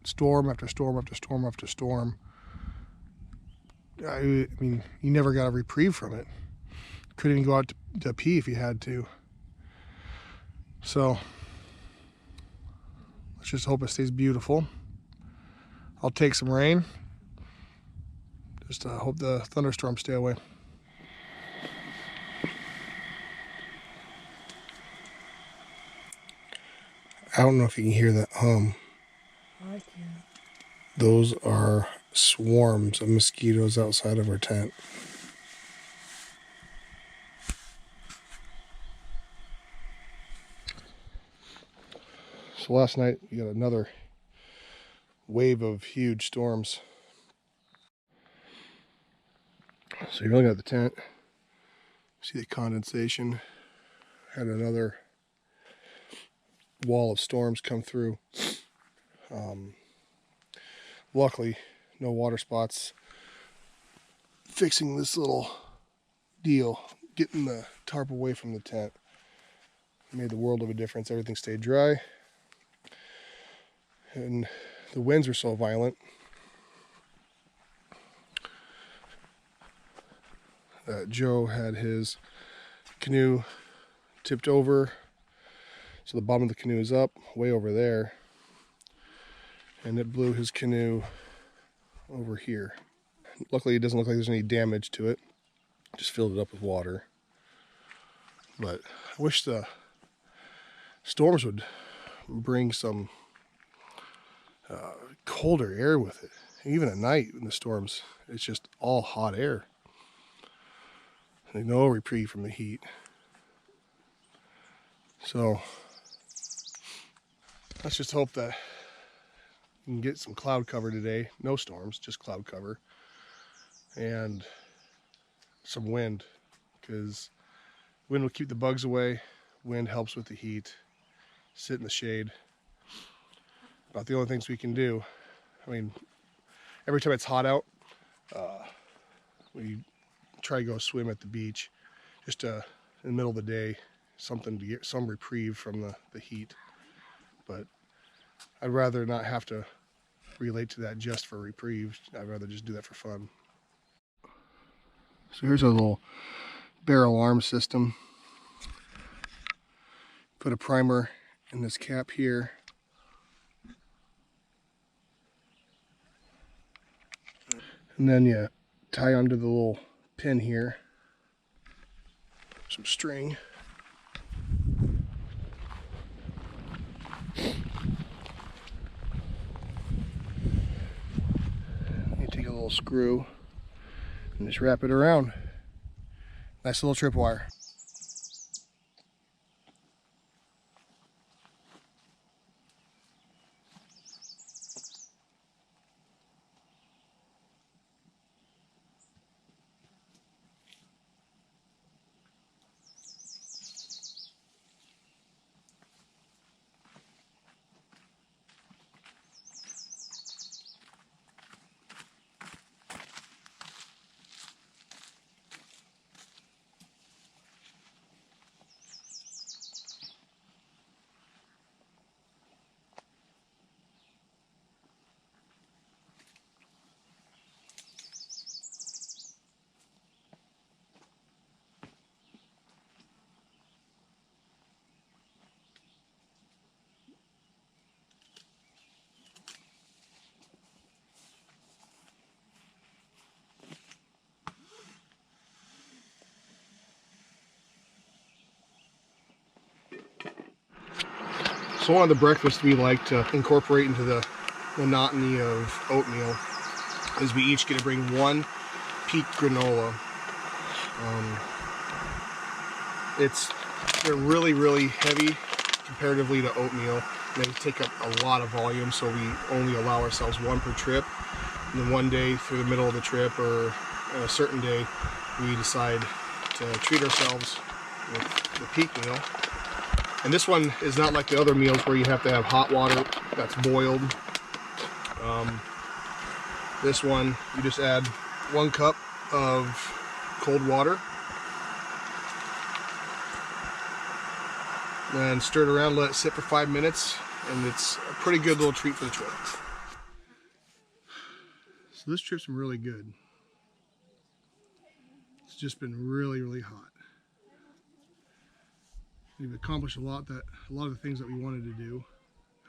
Speaker 1: storm after storm after storm after storm. I mean, you never got a reprieve from it. Couldn't even go out to pee if you had to. So let's just hope it stays beautiful. I'll take some rain. Just hope the thunderstorms stay away. I don't know if you can hear that hum.
Speaker 3: I can.
Speaker 1: Those are swarms of mosquitoes outside of our tent. So last night we got another wave of huge storms. So you're looking at the tent, see the condensation, had another wall of storms come through. Luckily, no water spots. Fixing this little deal, getting the tarp away from the tent, made the world of a difference. Everything stayed dry, and the winds were so violent that Joe had his canoe tipped over, so the bottom of the canoe is up way over there, and it blew his canoe over here. Luckily, it doesn't look like there's any damage to it. Just filled it up with water. But I wish the storms would bring some colder air with it. Even at night in the storms, it's just all hot air. There's no reprieve from the heat. So let's just hope that we can get some cloud cover today. No storms, just cloud cover. And some wind, because wind will keep the bugs away. Wind helps with the heat. Sit in the shade. About the only things we can do. I mean, every time it's hot out, we try to go swim at the beach, just in the middle of the day, something to get some reprieve from the heat. But I'd rather not have to relate to that just for reprieve. I'd rather just do that for fun. So here's a little bear alarm system. Put a primer in this cap here. And then you tie onto the little pin here some string. You take a little screw and just wrap it around. Nice little tripwire. So one of the breakfasts we like to incorporate into the monotony of oatmeal is we each get to bring one peak granola. They're really, really heavy comparatively to oatmeal. They take up a lot of volume, so we only allow ourselves one per trip. And then one day through the middle of the trip or a certain day, we decide to treat ourselves with the peak meal. And this one is not like the other meals where you have to have hot water that's boiled. This one, you just add 1 cup of cold water. Then stir it around, let it sit for 5 minutes, and it's a pretty good little treat for the trip. So this trip's been really good. It's just been really, really hot. We've accomplished a lot of the things that we wanted to do.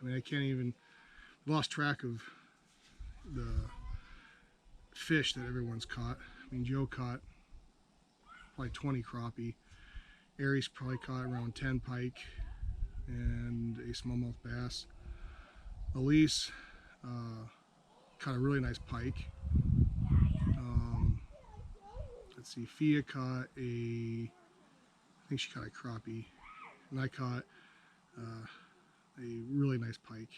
Speaker 1: I mean, I can't even, lost track of the fish that everyone's caught. I mean, Joe caught probably 20 crappie. Aries probably caught around 10 pike. and a smallmouth bass. Elise caught a really nice pike. Let's see, Fia caught I think she caught a crappie, and I caught a really nice pike.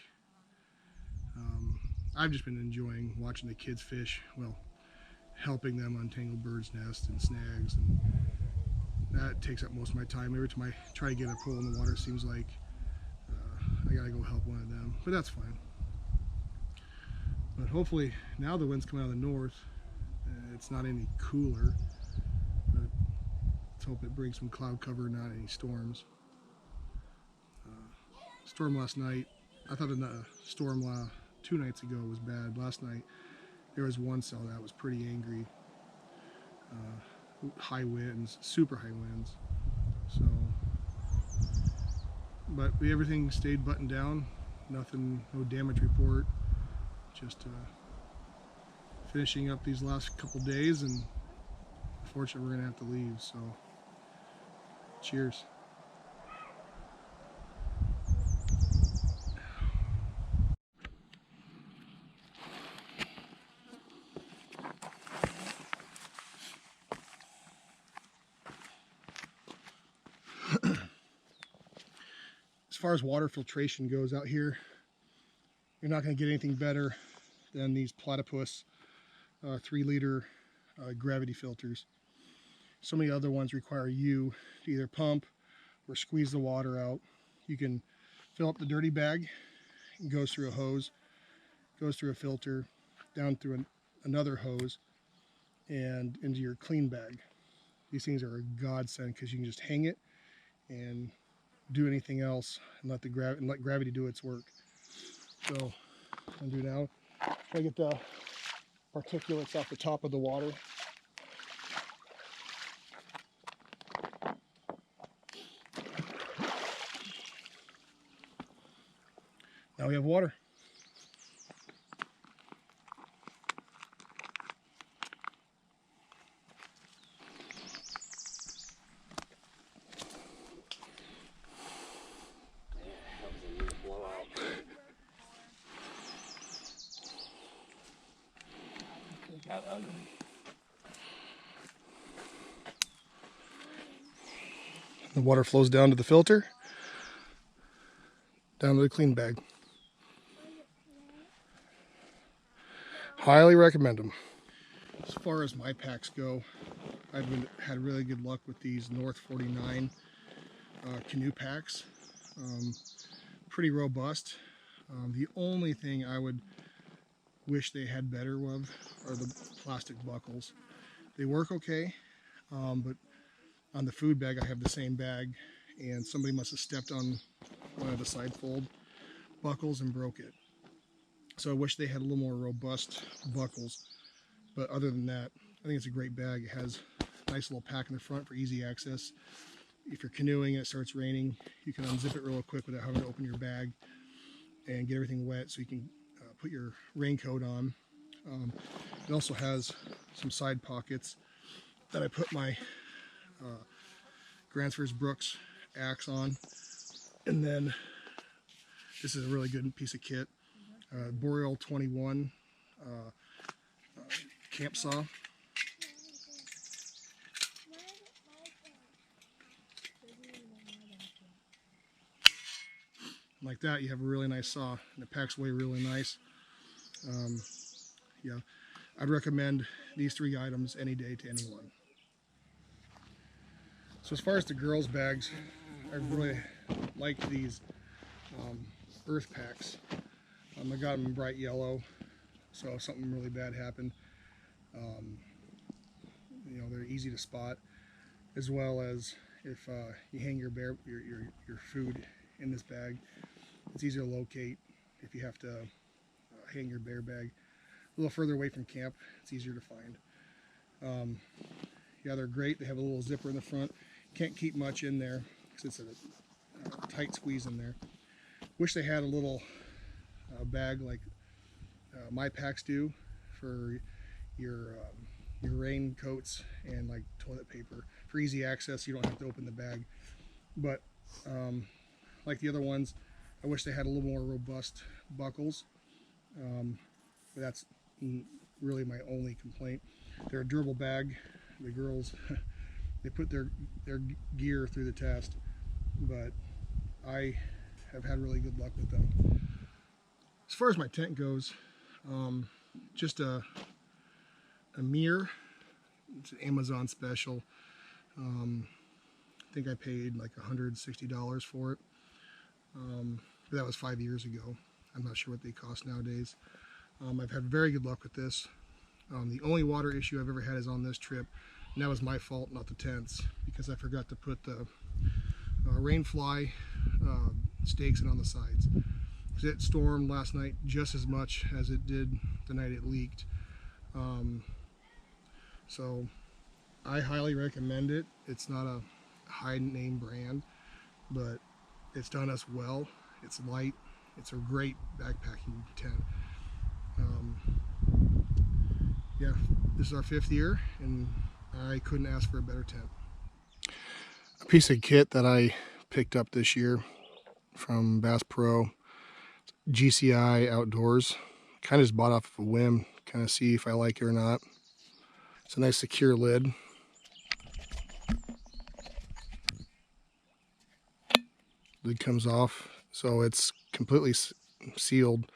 Speaker 1: I've just been enjoying watching the kids fish, well, helping them untangle birds' nests and snags, and that takes up most of my time. Every time I try to get a pole in the water, it seems like I gotta go help one of them, but that's fine. But hopefully now the wind's coming out of the north, it's not any cooler, but let's hope it brings some cloud cover, not any storms. Storm last night, I thought the storm 2 nights ago was bad. Last night there was one cell that was pretty angry. High winds, super high winds. So, but everything stayed buttoned down. Nothing, no damage report. Just finishing up these last couple days, and unfortunately we're gonna have to leave. So, cheers. As far as water filtration goes out here, you're not going to get anything better than these Platypus 3-liter gravity filters. So many other ones require you to either pump or squeeze the water out. You can fill up the dirty bag, it goes through a hose, goes through a filter, down through another hose, and into your clean bag. These things are a godsend because you can just hang it and do anything else and let gravity do its work. So what I'm gonna do now, try to get the particulates off the top of the water. Now we have water. The water flows down to the filter, down to the clean bag. Highly recommend them. As far as my packs go, I've had really good luck with these North 49 canoe packs. Pretty robust. The only thing I would wish they had better of are the plastic buckles. They work okay, but on the food bag I have the same bag, and somebody must have stepped on one of the side fold buckles and broke it. So I wish they had a little more robust buckles, but other than that, I think it's a great bag. It has a nice little pack in the front for easy access. If you're canoeing and it starts raining, you can unzip it real quick without having to open your bag and get everything wet, so you can put your raincoat on. It also has some side pockets that I put my Gransfors Brooks axe on, and then this is a really good piece of kit, Boreal 21 camp saw. Like that, you have a really nice saw, and it packs away really nice. Yeah, I'd recommend these 3 items any day to anyone. So as far as the girls' bags, I really like these earth packs. I got them in bright yellow, so if something really bad happened, you know, they're easy to spot, as well as if you hang your food in this bag, it's easier to locate. If you have to hang your bear bag a little further away from camp, it's easier to find. Yeah, they're great. They have a little zipper in the front. Can't keep much in there because it's a tight squeeze in there. Wish they had a little bag like my packs do for your raincoats and like toilet paper for easy access. You don't have to open the bag. But like the other ones. I wish they had a little more robust buckles, but that's really my only complaint. They're a durable bag. The girls, they put their gear through the test, but I have had really good luck with them. As far as my tent goes, just a mirror. It's an Amazon special. I think I paid like $160 for it. But that was 5 years ago. I'm not sure what they cost nowadays. I've had very good luck with this. The only water issue I've ever had is on this trip, and that was my fault, not the tents, because I forgot to put the rainfly stakes in on the sides. It stormed last night just as much as it did the night it leaked. So I highly recommend it. It's not a high name brand, but it's done us well. It's light. It's a great backpacking tent. Yeah, this is our 5th year, and I couldn't ask for a better tent. A piece of kit that I picked up this year from Bass Pro, GCI Outdoors. Kind of just bought off of a whim, kind of see if I like it or not. It's a nice secure lid. Lid comes off, so it's completely sealed.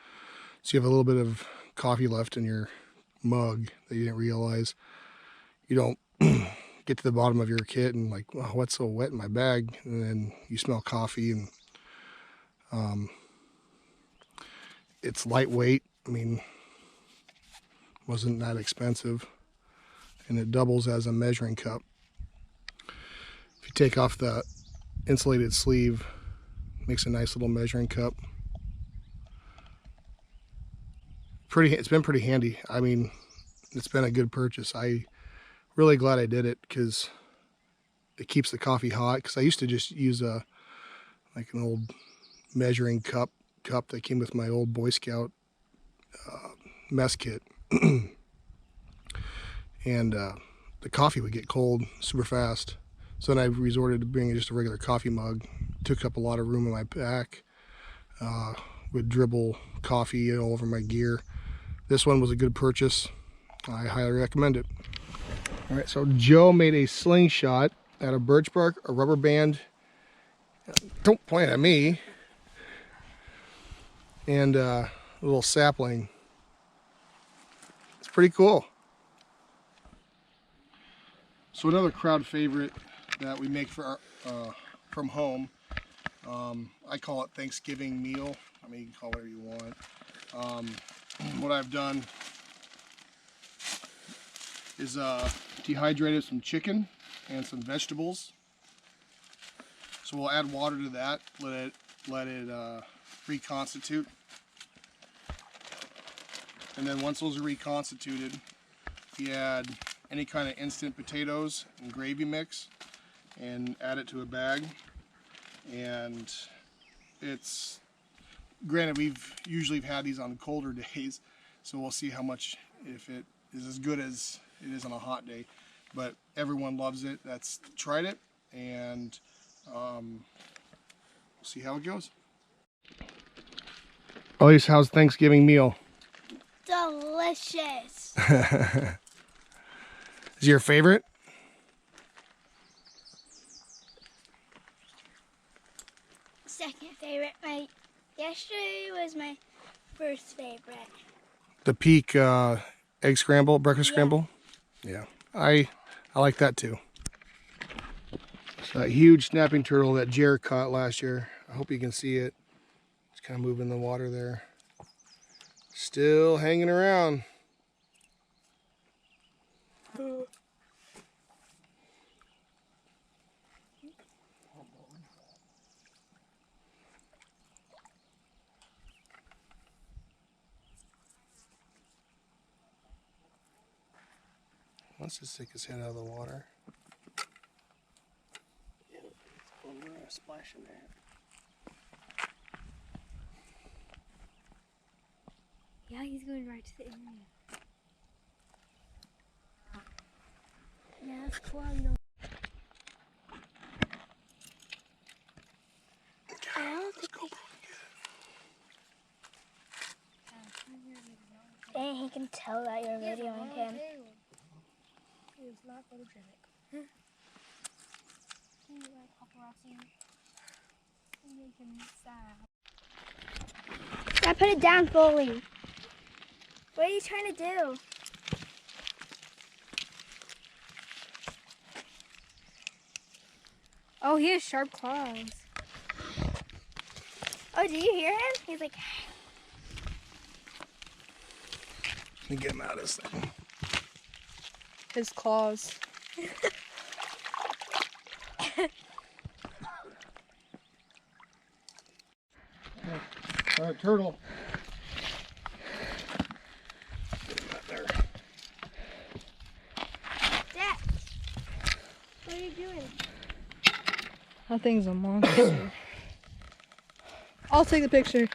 Speaker 1: So you have a little bit of coffee left in your mug that you didn't realize. You don't get to the bottom of your kit and like, oh, what's so wet in my bag? And then you smell coffee, and it's lightweight. I mean, wasn't that expensive, and it doubles as a measuring cup. If you take off the insulated sleeve, it makes a nice little measuring cup. It's been pretty handy. I mean, it's been a good purchase. I really glad I did it because it keeps the coffee hot. Because I used to just use an old measuring cup that came with my old Boy Scout mess kit, and the coffee would get cold super fast. So then I resorted to bringing just a regular coffee mug. Took up a lot of room in my pack. Would dribble coffee all over my gear. This one was a good purchase. I highly recommend it. All right, so Joe made a slingshot out of birch bark, a rubber band. Don't point at me. And a little sapling. It's pretty cool. So another crowd favorite that we make for our, from home. I call it Thanksgiving meal. I mean, you can call it whatever you want. What I've done is dehydrated some chicken and some vegetables. So we'll add water to that, let it reconstitute. And then once those are reconstituted, you add any kind of instant potatoes and gravy mix and add it to a bag. And it's, granted, we've usually had these on colder days, so we'll see how much, if it is as good as it is on a hot day. But everyone loves it that's tried it, and we'll see how it goes. Elise, how's Thanksgiving meal?
Speaker 2: Delicious.
Speaker 1: Is it your favorite?
Speaker 2: Second favorite. Yesterday was my first favorite.
Speaker 1: The Peak egg scramble, breakfast scramble? Yeah, I like that too. It's a huge snapping turtle that Jared caught last year. I hope you can see it. It's kind of moving in the water there. Still hanging around. Wants to stick his head out of the water.
Speaker 4: Yeah, we're splashing there.
Speaker 2: Yeah, he's going right to the area. Yeah, that's cool. can tell that you're videoing him.
Speaker 5: It's not photogenic.
Speaker 2: I put it down fully. What are you trying to do?
Speaker 5: Oh, he has sharp claws.
Speaker 2: Oh, do you hear him? He's like,
Speaker 1: Let me get him out of this thing.
Speaker 3: His claws.
Speaker 1: All right, turtle. Get him out there.
Speaker 2: Dad, what are you doing?
Speaker 3: That thing's a monster. I'll take the picture.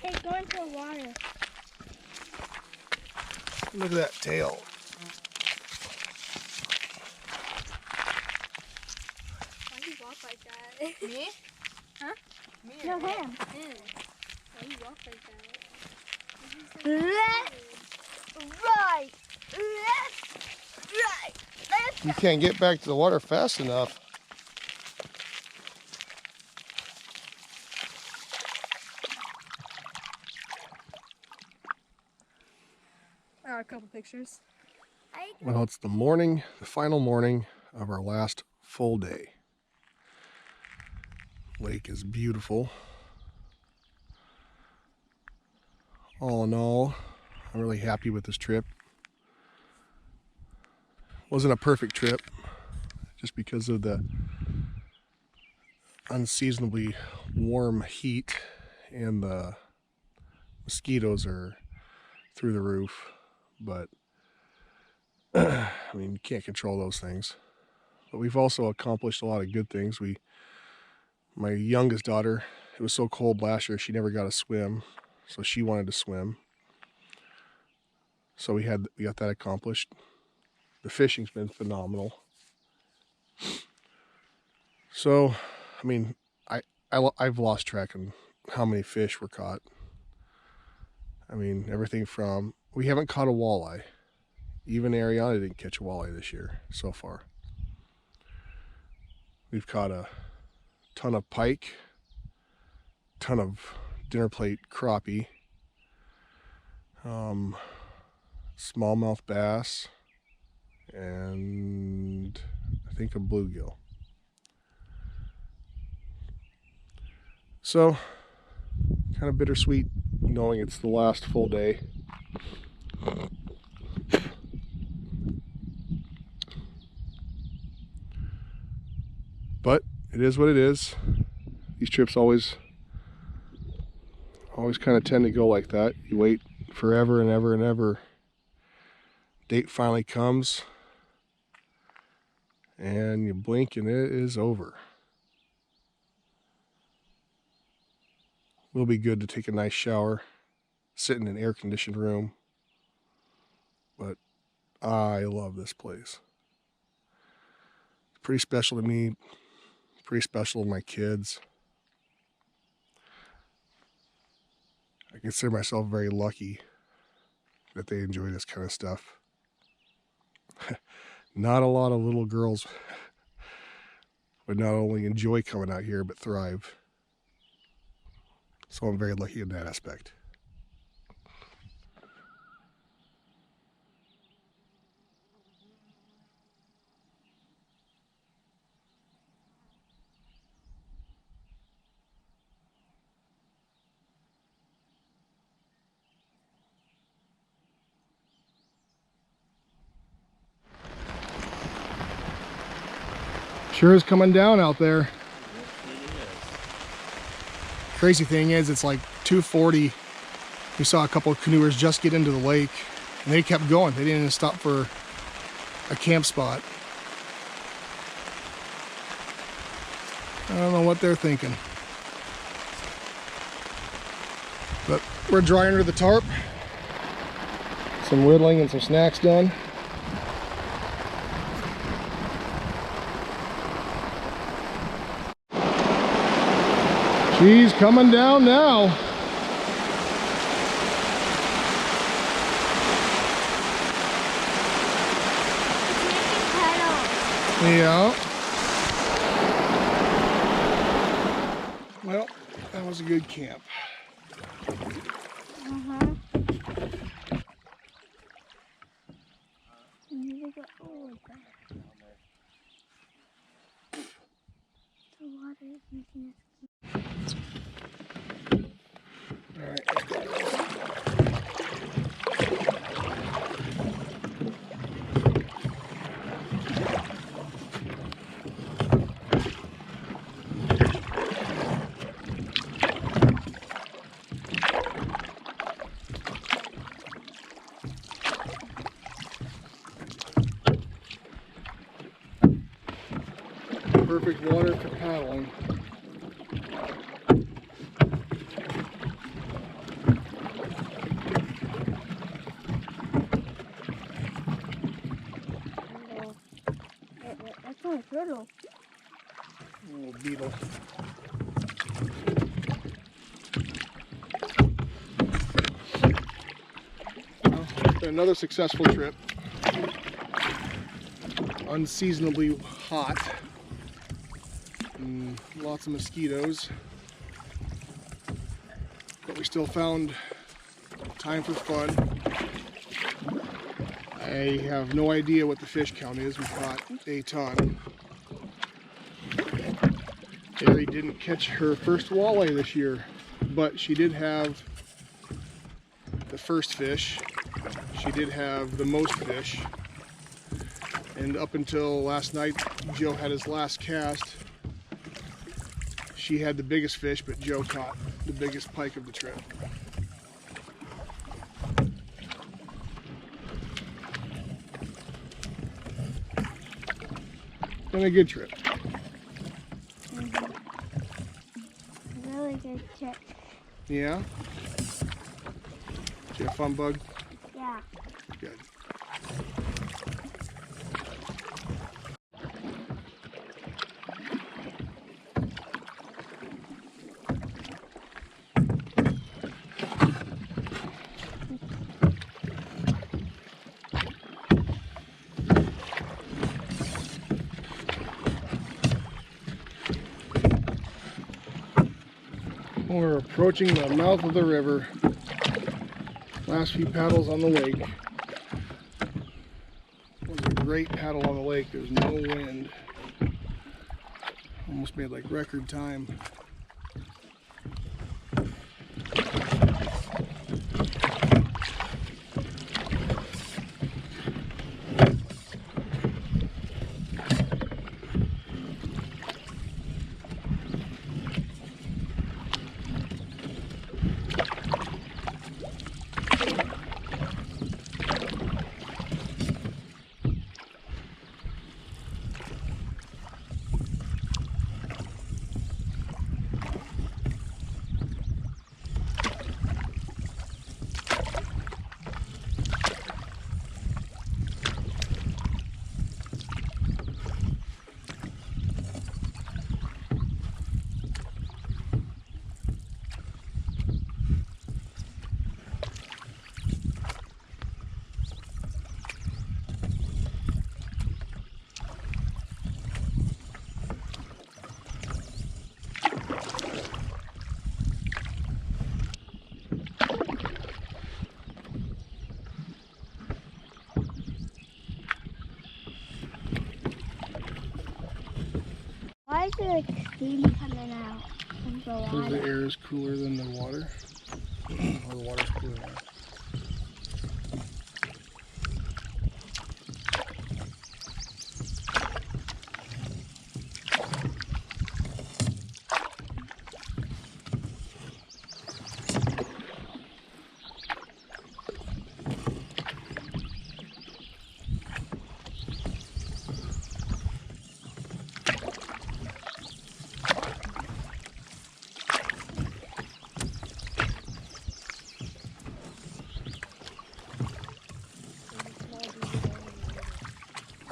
Speaker 2: Hey, go into the water.
Speaker 1: Look at that tail.
Speaker 5: Why do you walk like that?
Speaker 3: Me? Huh? Me
Speaker 2: No, him.
Speaker 5: Why do you walk like that?
Speaker 2: Left, right, left, right, left.
Speaker 6: You can't get back to the water fast enough.
Speaker 3: I got a couple pictures.
Speaker 1: Well, it's the morning, the final morning of our last full day. Lake is beautiful. All in all, I'm really happy with this trip. Wasn't a perfect trip, just because of the unseasonably warm heat and the mosquitoes are through the roof. But I mean, you can't control those things. But we've also accomplished a lot of good things. My youngest daughter, it was so cold last year, she never got to swim, so she wanted to swim. So we got that accomplished. The fishing's been phenomenal. So, I mean, I've lost track on how many fish were caught. I mean, everything from, we haven't caught a walleye. Even Ariana didn't catch a walleye this year so far. We've caught a ton of pike, ton of dinner plate crappie, smallmouth bass, and I think a bluegill. So, kind of bittersweet knowing it's the last full day. But it is what it is. These trips always kind of tend to go like that. You wait forever and ever and ever. Date finally comes and you blink and it is over. Will be good to take a nice shower, sit in an air-conditioned room, but I love this place. It's pretty special to me, pretty special to my kids. I consider myself very lucky that they enjoy this kind of stuff. Not a lot of little girls would not only enjoy coming out here, but thrive. So I'm very lucky in that aspect. Sure is coming down out there. Crazy thing is, it's like 2:40. We saw a couple of canoers just get into the lake, and they kept going. They didn't even stop for a camp spot. I don't know what they're thinking. But we're dry under the tarp. Some whittling and some snacks done. She's coming down now. Yeah. Well, that was a good camp.
Speaker 2: The water is making us.
Speaker 1: All right, let's go. Perfect water for paddling.
Speaker 2: That's not a turtle.
Speaker 1: A little beetle. Well, it's been another successful trip. Unseasonably hot. And lots of mosquitoes. But we still found time for fun. I have no idea what the fish count is. We caught a ton. Terry didn't catch her first walleye this year, but she did have the first fish. She did have the most fish. And up until last night, Joe had his last cast. She had the biggest fish, but Joe caught the biggest pike of the trip. Been a good trip.
Speaker 2: Really good trip.
Speaker 1: Yeah? Did you have fun, Bug?
Speaker 2: Yeah.
Speaker 1: Good. We're approaching the mouth of the river. Last few paddles on the lake. It was a great paddle on the lake. There's no wind. Almost made like record time.
Speaker 2: Why is there like steam coming out from the
Speaker 1: Because
Speaker 2: water?
Speaker 1: the air is cooler than the water. Or the water's cooler now.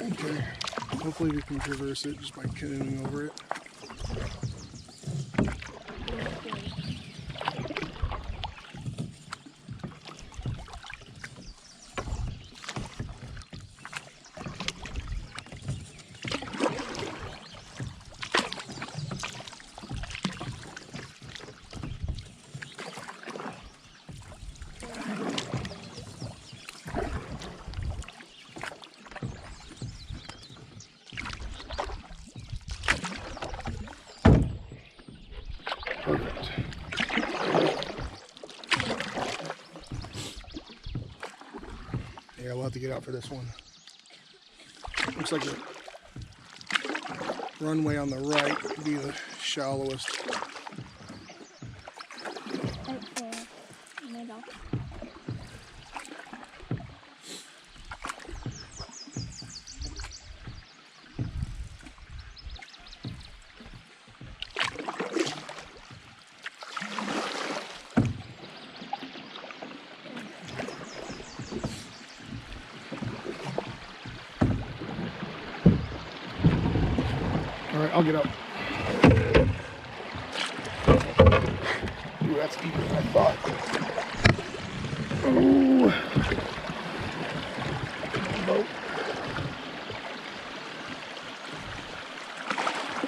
Speaker 1: Okay, hopefully we can traverse it just by canoeing over it. have to get out for this one. Looks like the runway on the right would be the shallowest.
Speaker 2: Right there, middle.
Speaker 1: All right, I'll get up. Ooh, that's deeper than I thought. Ooh. Boat.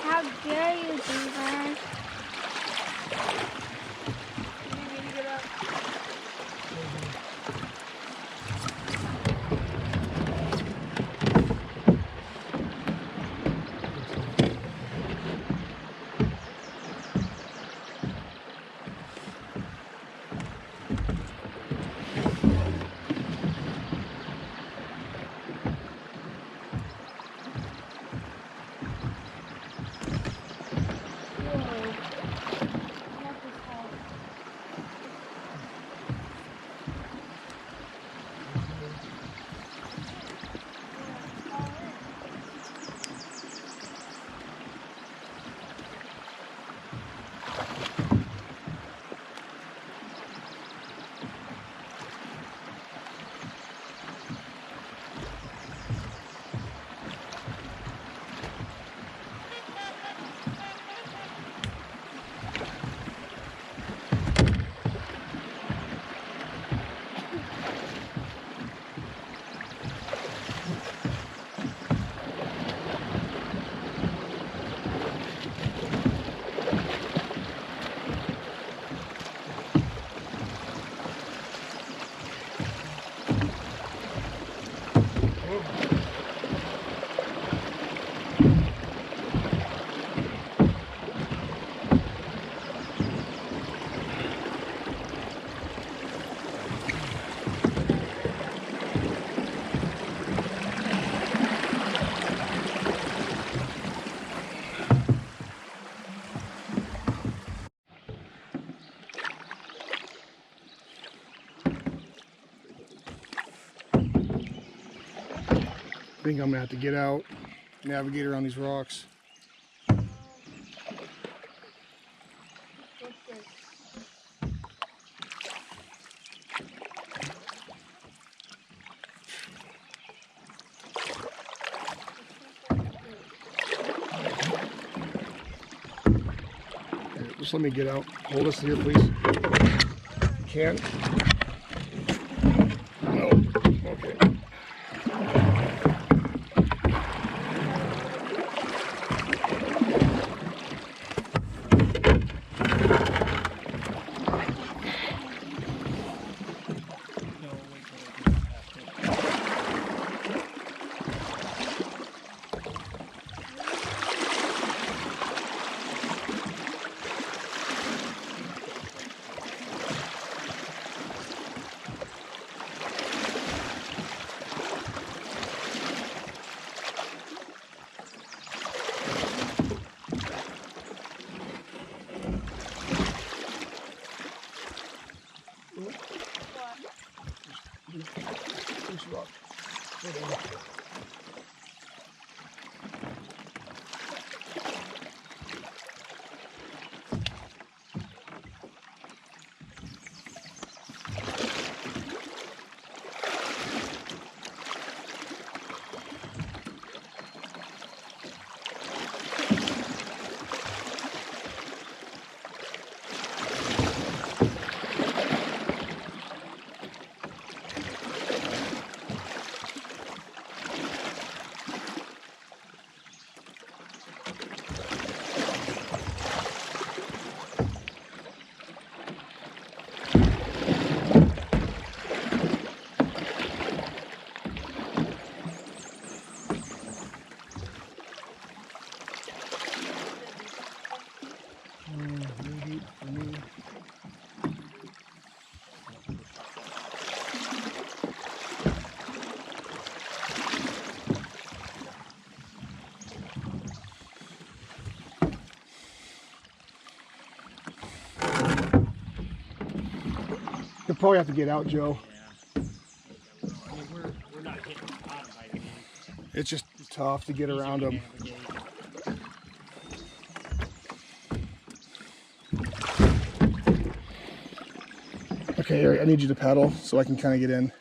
Speaker 2: How dare you, Beaver?
Speaker 3: You need to get up.
Speaker 1: I think I'm gonna have to get out, navigate around these rocks. Just let me get out. Hold us here, please. Can? No. Okay. You'll probably have to get out, Joe.
Speaker 4: I mean, we're not hitting the bottom by any means.
Speaker 1: It's just tough to get around them.
Speaker 4: Navigate.
Speaker 1: Okay, Eric, I need you to paddle so I can kind of get in.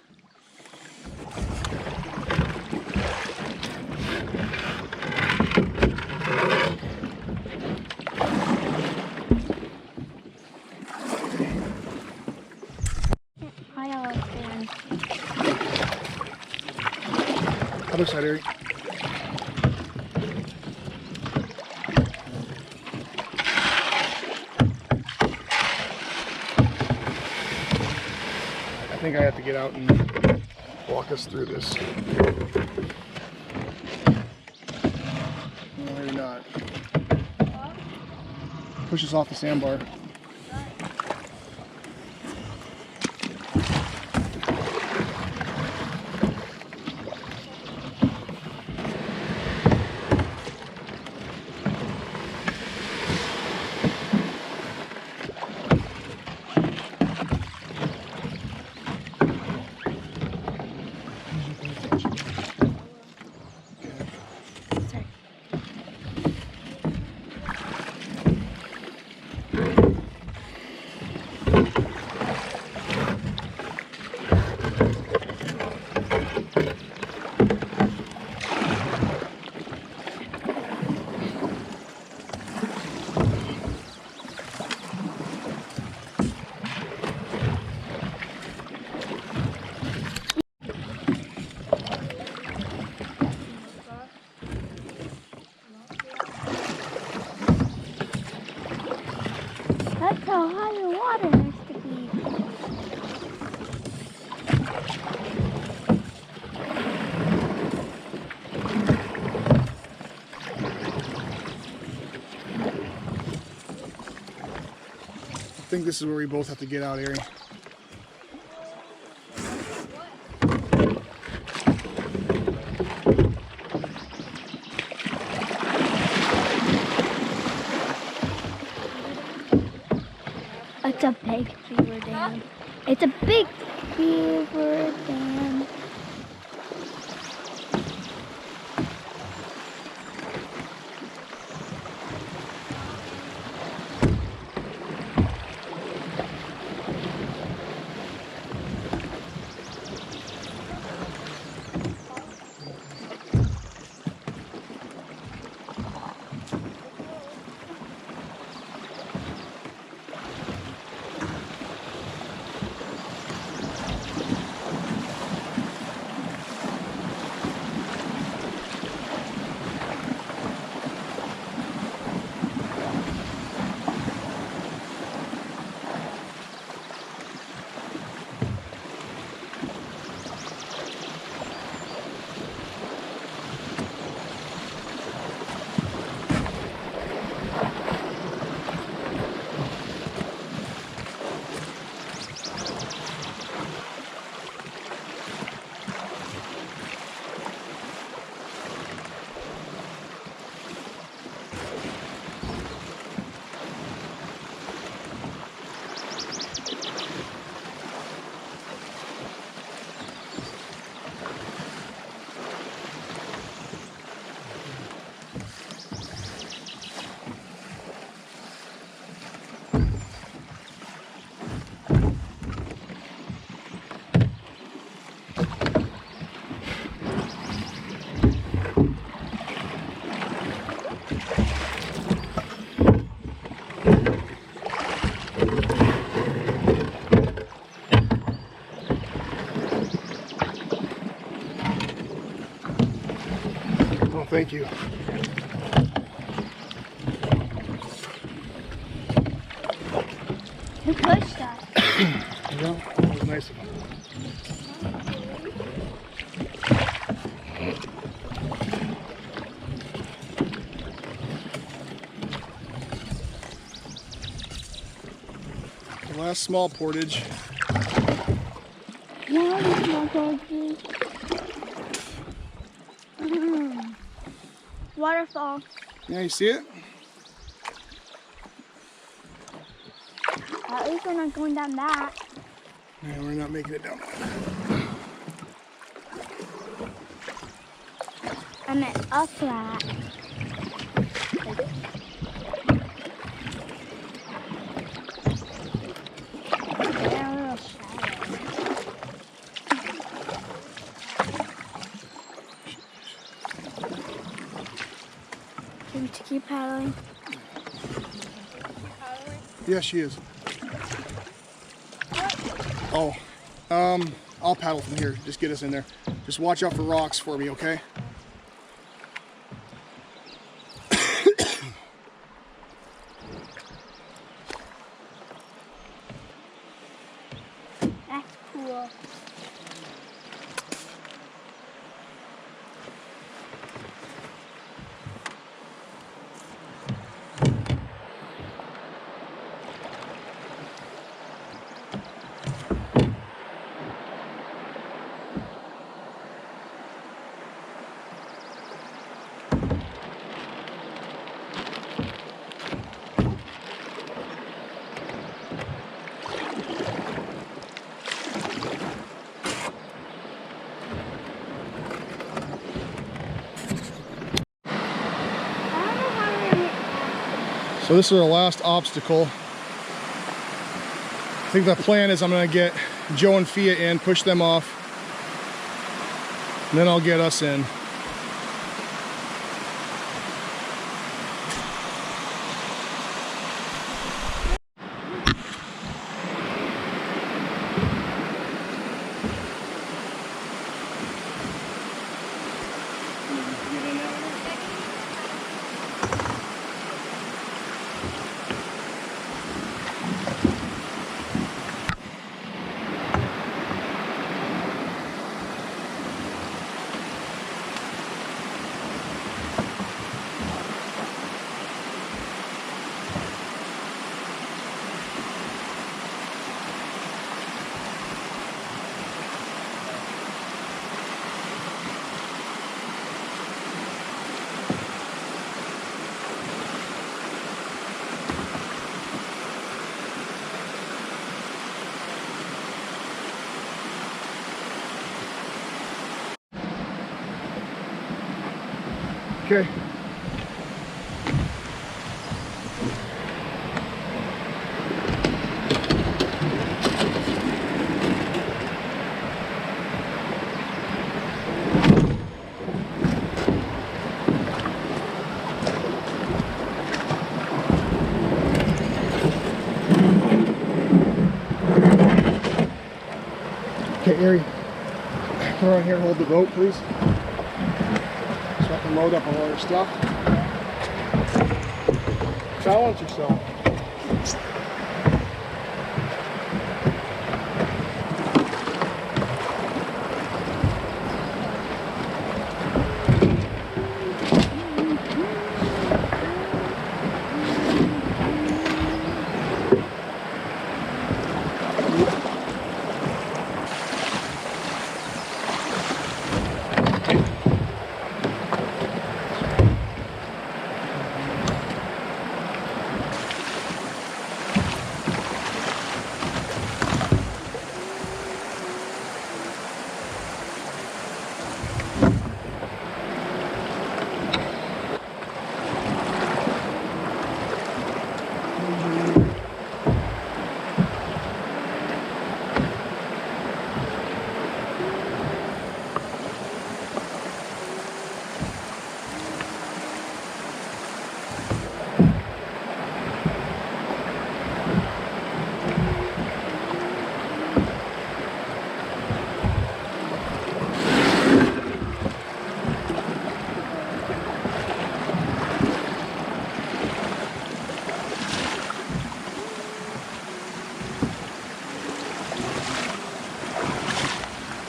Speaker 2: I understand.
Speaker 1: Other side, Eric. I think I have to get out and walk us through this. No, maybe not. Push us off the sandbar.
Speaker 2: That's how high the water has to be.
Speaker 1: I think this is where we both have to get out, Ari.
Speaker 2: It's a big beaver dam. It's a big beaver dam. Oh, thank you. Who pushed us?
Speaker 1: Yeah, that was nice of him. The last small portage.
Speaker 2: Now it's not going. Waterfall.
Speaker 1: Yeah, you see it?
Speaker 2: At least we're not going down that.
Speaker 1: And we're not making it down.
Speaker 2: And then up flat. They're a little shallow. Can you keep paddling?
Speaker 1: Yeah, she is. Oh, I'll paddle from here. Just get us in there. Just watch out for rocks for me, okay?
Speaker 2: That's cool.
Speaker 1: So this is our last obstacle. I think the plan is I'm gonna get Joe and Fia in, push them off, and then I'll get us in. Okay. Okay, Ari, come around here and hold the boat, please. So I can load up all our stuff. Balance yourself.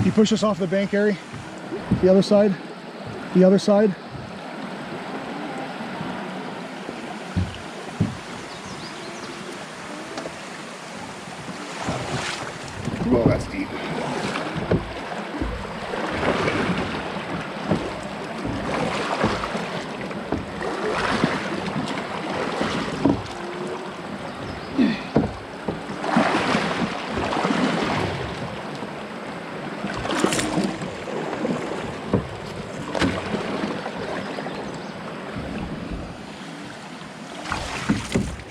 Speaker 1: You push us off the bank, Ari? The other side? The other side? Whoa, that's deep.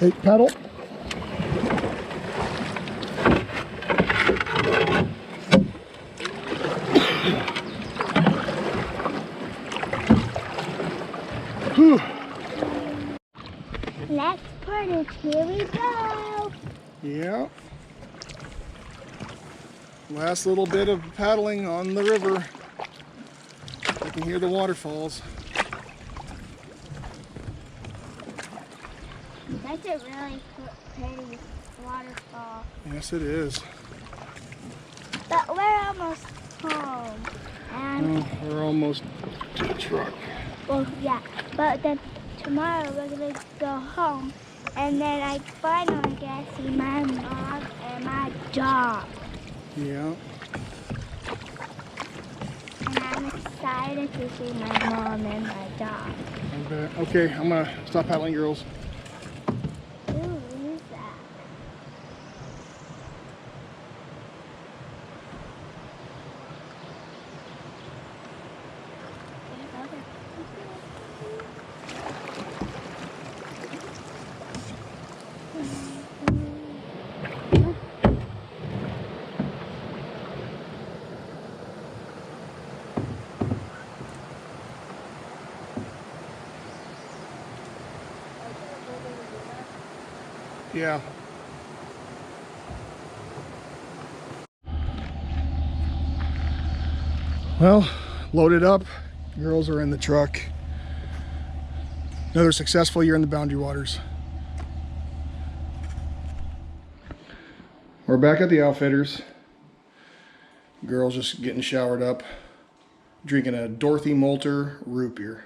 Speaker 1: Okay, paddle. Whew.
Speaker 2: Next part is here we go.
Speaker 1: Yeah. Last little bit of paddling on the river. I can hear the waterfalls.
Speaker 2: That's a really pretty waterfall.
Speaker 1: Yes, it is.
Speaker 2: But we're almost home. And
Speaker 1: Oh, we're almost to the truck.
Speaker 2: well, yeah. But then tomorrow we're gonna go home, and then I finally get to see my mom and my dog.
Speaker 1: Yeah.
Speaker 2: And I'm excited to see my mom and my dog.
Speaker 1: I bet. Okay, I'm gonna stop paddling, girls.
Speaker 2: Ooh, who's that?
Speaker 1: Yeah. Well, loaded up. Girls are in the truck. Another successful year in the Boundary Waters. We're back at the Outfitters. Girls just getting showered up, drinking a Dorothy Molter root beer.